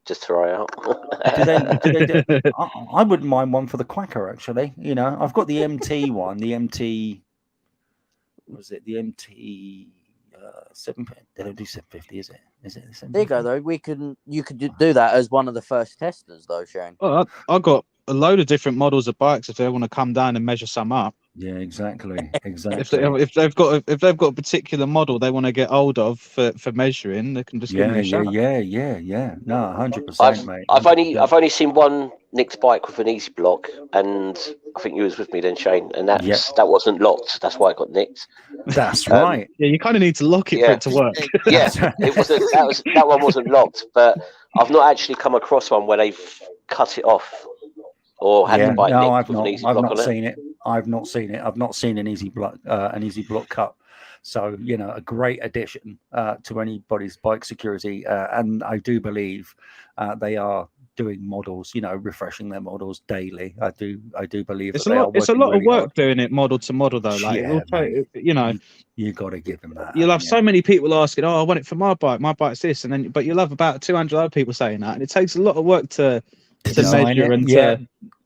G: Just try out.
C: I wouldn't mind one for the Quacker, actually. You know, I've got the MT one, the MT. What was it? The MT 750. They don't do 750, is it? Is it the 750?
D: There you go, though. You could do that as one of the first testers, though, Shane.
E: Well, I've got a load of different models of bikes if they want to come down and measure some up.
C: Yeah, exactly.
E: If they've got a particular model they want to get hold of for measuring, they can just give me a shout.
C: Yeah. No, 100%, mate.
G: 100%. I've only seen one nicked bike with an Easy Block, and I think you was with me then, Shane, and that wasn't locked. That's why it got nicked.
C: That's right.
E: Yeah, you kind of need to lock it for it to work.
G: Yeah, it wasn't. That one wasn't locked, but I've not actually come across one where they've cut it off or had the bike nicked with an Easy Block on it.
C: I've not seen it. I've not seen an Easy Block cut. So, you know, a great addition to anybody's bike security. And I do believe they are doing models, you know, refreshing their models daily. I do believe
E: it's a lot of work doing it model to model, though. Like, you know,
C: you got to give them that.
E: You'll have so many people asking, "Oh, I want it for my bike. My bike's this," and then, but you'll have about 200 other people saying that, and it takes a lot of work to measure and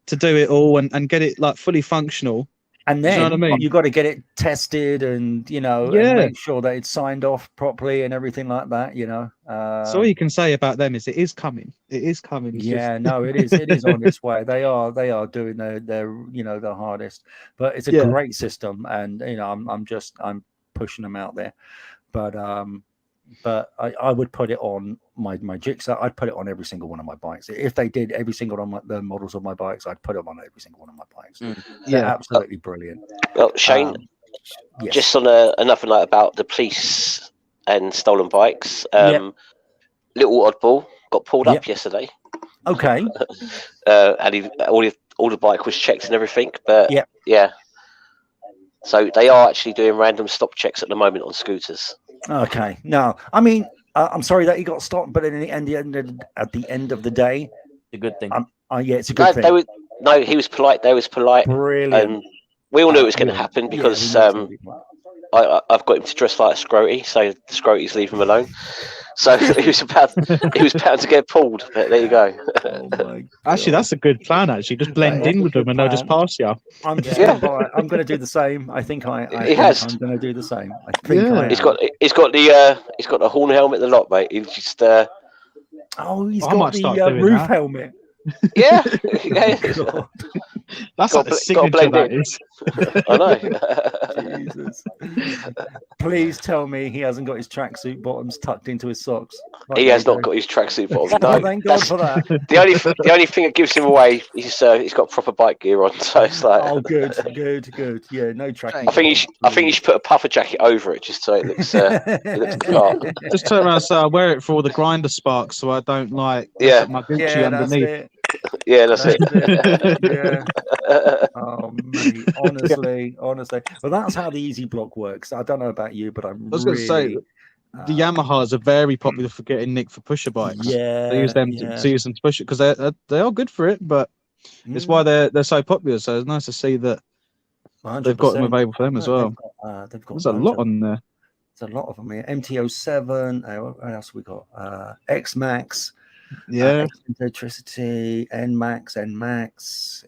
E: to do it all and get it like fully functional.
C: And then
E: you know what I mean?
C: You got to get it tested and, you know, and make sure that it's signed off properly and everything like that, you know.
E: So all you can say about them is it is coming. It is coming.
C: No, it is. It is on its way. They are doing their you know, their hardest. But it's a great system, and you know, I'm pushing them out there. But I would put it on my Gixxer. I'd put it on every single one of my bikes. If they did every single one of the models of my bikes, I'd put them on every single one of my bikes. They're absolutely brilliant.
G: Well, Shane,
C: Yes.
G: Just on another note about the police and stolen bikes. Little oddball got pulled up yesterday.
C: Okay.
G: And all the bike was checked and everything. But
C: yeah.
G: So they are actually doing random stop checks at the moment on scooters.
C: Okay. No, I mean, I'm sorry that he got stopped, but at the end of the day,
D: it's a good thing.
C: Yeah, it's a good thing.
G: He was polite. They was polite.
C: Brilliant.
G: We all knew it was going to happen because I've got him to dress like a Scroty, so the Scroty's leave him alone. So he was bound to get pulled. But there you go.
E: Actually, that's a good plan. Actually, just blend in with them and they'll just pass you.
C: I'm going to do the same. I think I'm going to do the same. I think
G: he's got the horn helmet and the lot, mate. He's just.
C: He's got the roof helmet.
G: Yeah.
E: That's like the signature that is.
G: I know.
C: Jesus. Please tell me he hasn't got his tracksuit bottoms tucked into his socks.
G: He has not got his tracksuit bottoms. No,
C: thank God for that.
G: The only thing that gives him away is he's got proper bike gear on. So it's like.
C: Oh, good. Yeah, no tracking.
G: I think you should put a puffer jacket over it just so it looks sharp.
E: Just turn around and say I wear it for all the grinder sparks, so I don't my Gucci underneath.
G: Yeah, that's it.
C: Yeah. Oh, mate, honestly. Well, that's how the Easy Block works. I don't know about you, but I was
E: going to say the Yamahas are very popular for getting nicked for pusher bikes.
C: Yeah,
E: they use them to push it because they are good for it, but it's why they're so popular. So it's nice to see that 100%. They've got them available for them as well. There's a lot on there.
C: There's a lot of them here. MT-07. What else we got? X-Max.
E: Yeah,
C: Electricity, NMAX,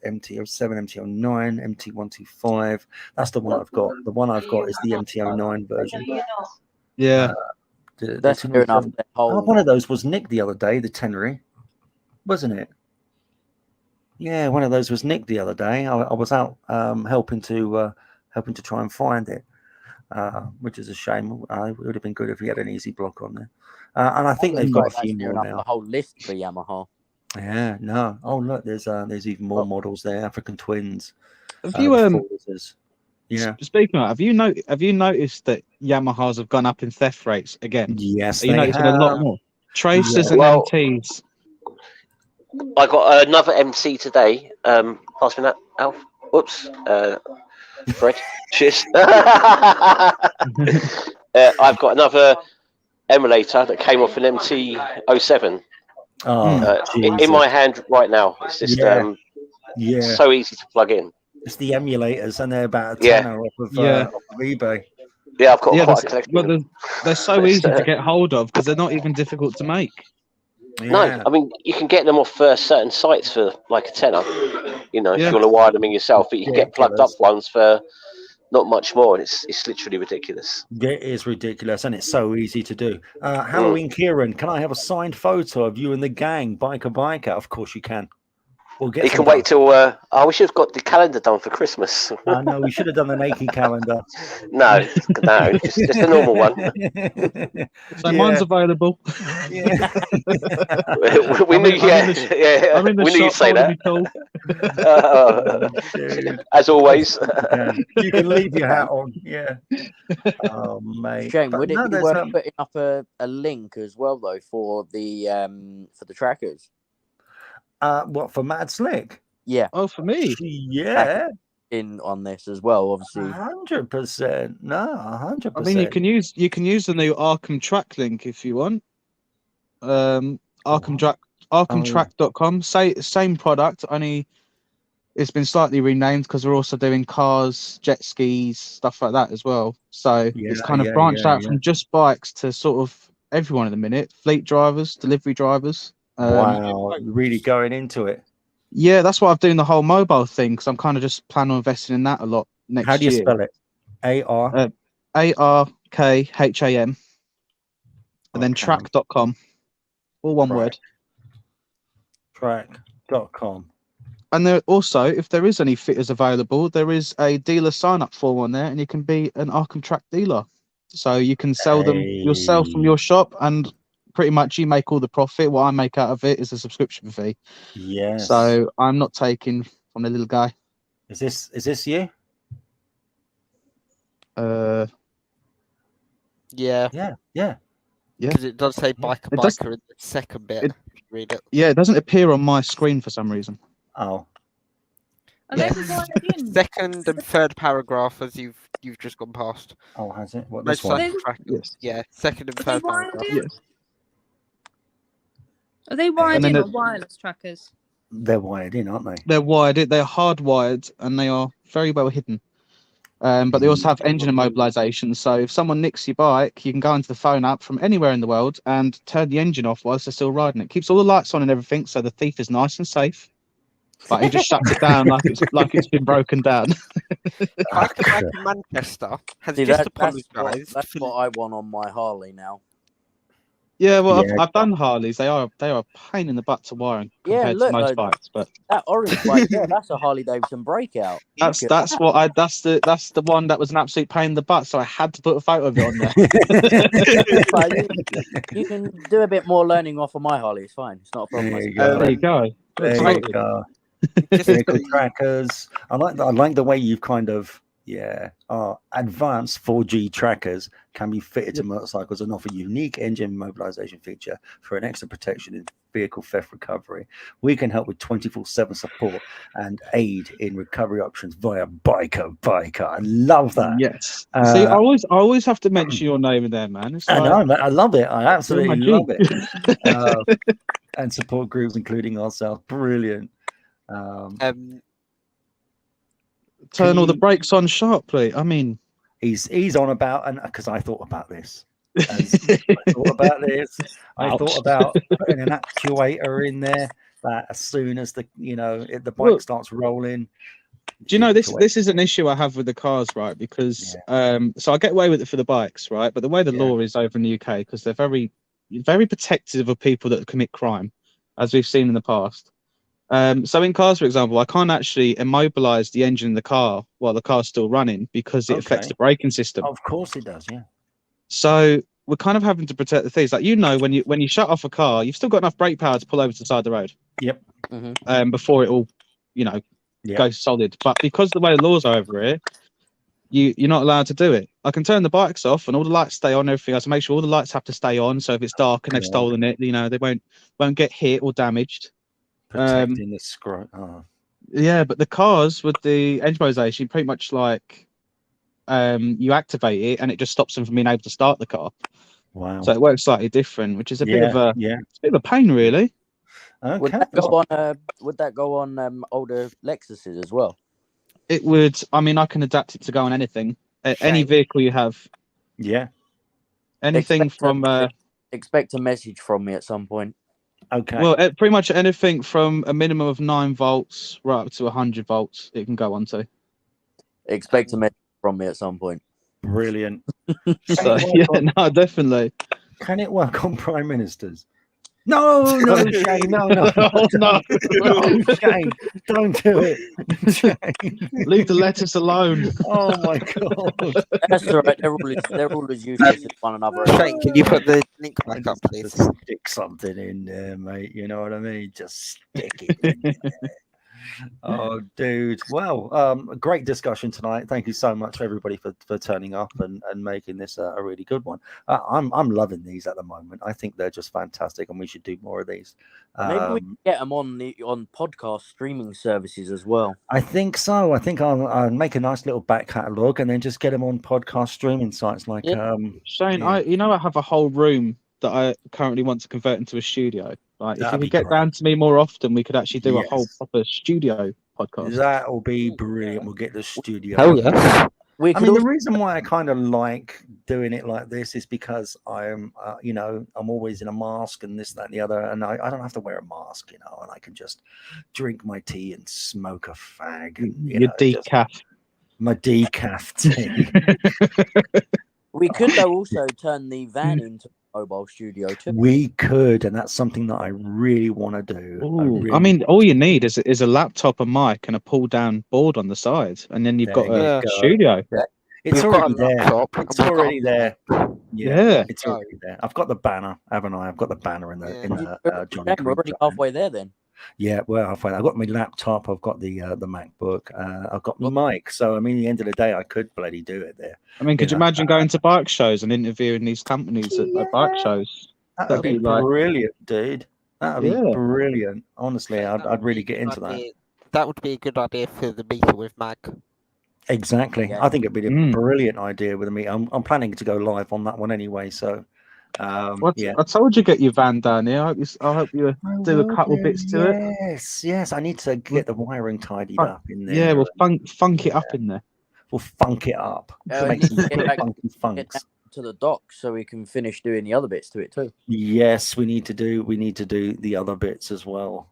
C: MT-07, MT-09, MT-125. That's the one I've got. The one I've got is the MT-09 version.
E: Yeah,
D: that's fair enough.
C: One of those was nicked the other day, the Tenere, wasn't it? Yeah, one of those was nicked the other day. I was out helping to try and find it, which is a shame. It would have been good if we had an Easy Block on there. And I think they've got a few more now.
D: The whole list for Yamaha.
C: Yeah, no. Oh, look, there's even more models there. African Twins.
E: Have you speaking of, have you noticed that Yamahas have gone up in theft rates again?
C: Yes,
E: you noticing a lot more Tracers and MTs.
G: I got another MC today. Pass me that, Alf. Whoops. Fred. Cheers. I've got another emulator that came off an MT-07 in my hand right now. It's just so easy to plug in.
C: It's the emulators, and they're about a tenner off of eBay.
G: Yeah, I've got quite a collection.
E: Well, they're so easy to get hold of because they're not even difficult to make.
C: Yeah.
G: No, I mean you can get them off certain sites for like a tenner. If you want to wire them in yourself, but you can get plugged up ones for not much more, and it's literally ridiculous.
C: It is ridiculous, and it's so easy to do. Halloween Kieran, can I have a signed photo of you and the gang, biker? Of course you can. We'll get.
G: You can wait till. We should have got the calendar done for Christmas.
C: No, we should have done the naked calendar.
G: no, just a normal one.
E: So mine's available.
C: Yeah.
G: we knew. We knew you'd say that. As always.
C: You can leave your hat on. Yeah. Oh mate.
D: Shane, would it be worth putting up a link as well though for the trackers?
C: What, for Mad Slick?
D: Yeah.
E: Oh, for me?
C: Yeah.
D: In on this as well, obviously.
C: 100%. No, 100%.
E: I mean, you can use the new Arkham Track link if you want. ArkhamTrack.com. Same product, only it's been slightly renamed because we're also doing cars, jet skis, stuff like that as well. So it's kind of branched out from just bikes to sort of everyone at the minute. Fleet drivers, delivery drivers.
C: Wow, really going into it.
E: Yeah, that's why I'm doing the whole mobile thing because I'm kind of just planning on investing in that a lot next year.
C: How do you spell it?
E: ARKHAM and then track.com. All one word.
C: Track.com.
E: And there also, if there is any fitters available, there is a dealer sign up form on there and you can be an Arkham Track dealer. So you can sell them yourself from your shop and pretty much you make all the profit. What I make out of it is a subscription fee.
C: Yes.
E: So I'm not taking from the little guy.
C: Is this you?
F: Yeah,
C: Yeah.
F: because it does say biker
E: It does-
F: biker in the second bit. Read it.
E: Yeah, it doesn't appear on my screen for some reason.
C: Oh.
I: Are
F: Yeah.
I: they wired in?
F: Second and third paragraph as you've just gone past.
C: Oh, has it? What, this
F: Motorcycle
C: one?
F: track.
E: Yes.
F: Yeah, second and
I: Are they
F: third
I: wired
F: paragraph.
I: in?
E: Yes.
I: Are they wired
E: And then
I: in or
E: it-
I: wireless trackers?
C: They're wired in, aren't they?
E: They're wired. They're hardwired, and they are very well hidden. But they also have engine immobilization. So if someone nicks your bike, you can go into the phone app from anywhere in the world and turn the engine off whilst they're still riding it. Keeps all the lights on and everything, so the thief is nice and safe. But he just shuts it down like it's been broken down.
F: Biker in Manchester has
D: See,
F: just
D: that's
F: apologised.
D: that's what I want on my Harley now.
E: Yeah, well,
C: Yeah.
E: I've done Harleys. They are a pain in the butt to wire compared
D: look,
E: to most
D: though,
E: bikes. But
D: That orange bike, yeah, that's a Harley Davidson breakout.
E: that's the one that was an absolute pain in the butt. So I had to put a photo of it on there.
D: You can do a bit more learning off of my Harley. It's fine. It's not a problem.
C: There you go.
E: There you go.
C: There you go. Vehicle trackers. I like the way you've kind of advanced 4G trackers can be fitted to motorcycles and offer unique engine immobilization feature for an extra protection in vehicle theft recovery. We can help with 24/7 support and aid in recovery options via Biker. I love that.
E: Yes. See, I always have to mention your name in there, man. It's
C: I
E: like-
C: know, man. I love it. I absolutely
E: You're
C: love
E: my
C: it. And support groups, including ourselves. Brilliant.
E: Turn all the brakes on sharply. I mean,
C: he's on about, and because I thought about this. I thought about putting an actuator in there that as soon as the bike starts rolling.
E: Do you know this is an issue I have with the cars, right? Because so I get away with it for the bikes, right? But the way the law is over in the UK, because they're very, very protective of people that commit crime, as we've seen in the past. So in cars, for example, I can't actually immobilize the engine in the car while the car's still running because it affects the braking system.
C: Of course it does, yeah.
E: So we're kind of having to protect the things. Like, when you shut off a car, you've still got enough brake power to pull over to the side of the road.
C: Yep.
E: Before it all, goes solid. But because the way the laws are over here, you're not allowed to do it. I can turn the bikes off and all the lights stay on and everything else. To make sure all the lights have to stay on. So if it's dark and they've stolen it, they won't get hit or damaged.
C: Protecting the screw. Oh.
E: Yeah, but the cars with the engine immobilization, pretty much like you activate it and it just stops them from being able to start the car.
C: Wow.
E: So it works slightly different, which is a bit of a it's a bit of a pain, really.
C: Okay.
D: Would that go on older Lexuses as well?
E: It would. I mean, I can adapt it to go on anything, any vehicle you have.
C: Yeah.
E: Anything
D: Expect a message from me at some point.
C: Okay.
E: Well, pretty much anything from a minimum of 9 volts right up to 100 volts, it can go on to.
D: Expect a message from me at some point.
C: Brilliant.
E: So, no, definitely.
C: Can it work on prime ministers? No, Shane, no.
E: Oh, no.
C: Shane, don't do it. Shane.
E: Leave the lettuce alone.
C: Oh my god.
D: That's all right. They're all as useless as one another.
F: Shane, can you put the link back up, please?
C: Stick something in there, mate. You know what I mean? Just stick it in there. Oh, dude. Well, a great discussion tonight. Thank you so much, everybody, for turning up and making this a really good one. I'm loving these at the moment. I think they're just fantastic, and we should do more of these.
D: Maybe we can get them on podcast streaming services as well.
C: I think so. I think I'll make a nice little back catalogue and then just get them on podcast streaming sites like.
E: Shane, I have a whole room that I currently want to convert into a studio. Like, if you could get down to me more often, we could actually do a whole proper studio podcast.
C: That will be brilliant. We'll get the studio.
F: Hell yeah.
C: The reason why I kind of like doing it like this is because I'm, I'm always in a mask and this, that, and the other, and I don't have to wear a mask, and I can just drink my tea and smoke a fag.
E: Your decaf.
C: My decaf tea.
D: We could though also turn the van into a mobile studio too.
C: We could, and that's something that I really want to do.
E: I mean, all you need is a laptop, a mic, and a pull-down board on the side, and then you've got a studio.
C: Yeah. It's already there. It's already there.
E: Yeah,
C: it's already there. I've got the banner, haven't I? I've got the banner in the Johnny.
D: We're already halfway there then.
C: Yeah, well, I've got my laptop, I've got the MacBook, I've got my mic. So I mean, at the end of the day, I could bloody do it there.
E: I mean, could you imagine going to bike shows and interviewing these companies at bike shows?
C: That'd be brilliant, dude. That'd be
E: Yeah.
C: brilliant. Honestly, I'd really get into that.
F: That would be a good idea for the meeting with Mag.
C: Exactly.
D: Yeah.
C: I think it'd be a brilliant idea with me. I'm planning to go live on that one anyway. So, yeah.
E: I told you get your van down here. I hope you do a couple bits to it.
C: Yes. I need to get the wiring tidied up in there.
E: Yeah, we'll funk it up in there.
C: We'll funk it up.
D: we
C: Make
D: need
C: some
D: to get back-
C: funky
D: Get
C: funks.
D: down to the dock so we can finish doing the other bits to it too.
C: Yes, we need to do the other bits as well.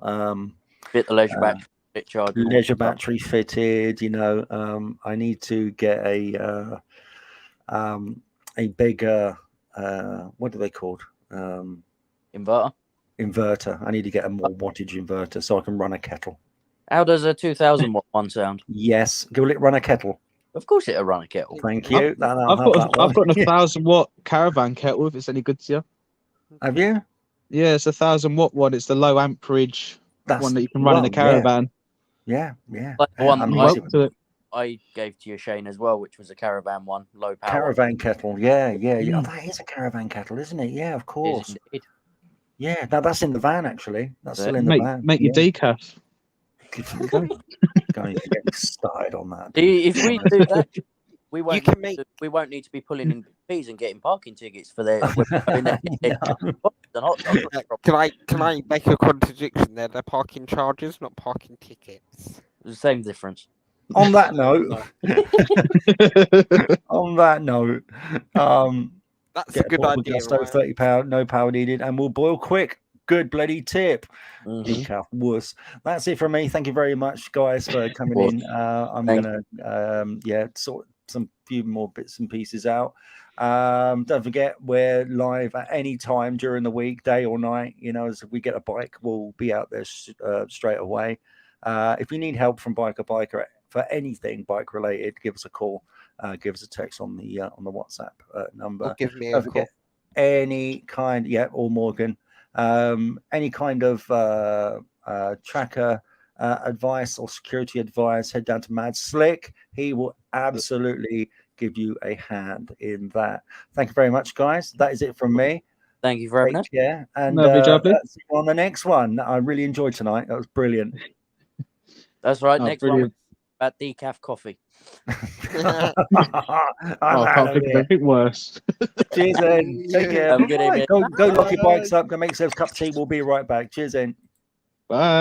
D: Fit the leisure battery, bit charged.
C: Leisure battery fitted. I need to get a bigger what are they called?
D: Inverter.
C: Inverter. I need to get a more wattage inverter so I can run a kettle.
D: How does a 2000 watt one sound?
C: Yes, will it run a kettle?
D: Of course, it'll run a kettle.
C: Thank you.
E: I've got a 1,000-watt caravan kettle. If it's any good to you.
C: Have you?
E: Yeah, it's a 1,000-watt one. It's the low amperage one that you can run in a caravan.
C: Yeah.
D: Like the one
C: amazing.
D: I gave to you, Shane, as well, which was a caravan one, low power.
C: Caravan kettle. Yeah. Oh, that is a caravan kettle, isn't it? Yeah, of course.
D: Is indeed.
C: Yeah, now that's in the van actually. That's still in the van.
E: Make your decaf.
C: Going to get started on that.
D: If we do that, we won't.
F: can make-
D: We won't need to be pulling in fees and getting parking tickets for their.
F: Can I make a contradiction there? They're parking charges, not parking tickets.
D: The same difference.
C: On that note,
F: That's
C: get
F: a good
C: portable
F: idea.
C: gas stove,
F: Ryan.
C: £30, no power needed, and we'll boil quick. Good bloody tip.
D: Mhm.
C: Decaf wuss. That's it from me. Thank you very much, guys, for coming in. I'm
D: Thank
C: gonna sort some few more bits and pieces out. Don't forget, we're live at any time during the week, day or night. As if we get a bike, we'll be out there straight away. If you need help from Biker for anything bike related, give us a call. Give us a text on the WhatsApp number.
F: Or give me a
C: Don't
F: call.
C: forget any kind, or Morgan, any kind of tracker advice or security advice, head down to Mad Slick. He will absolutely give you a hand in that. Thank you very much, guys. That is it from me.
D: Thank you for having us.
C: Yeah, and
E: Lovely job, Lee.
C: see you on the next one. I really enjoyed tonight. That was brilliant.
D: That's right.
E: Oh,
D: Next
E: brilliant.
D: one about decaf coffee.
C: I'm
E: I
C: out
E: can't
C: of
E: think of
C: here.
E: anything worse.
C: Cheers, then. Take care.
D: Have a good evening.
C: Go lock your bikes up. Go make yourselves a cup of tea. We'll be right back. Cheers, then.
E: Bye.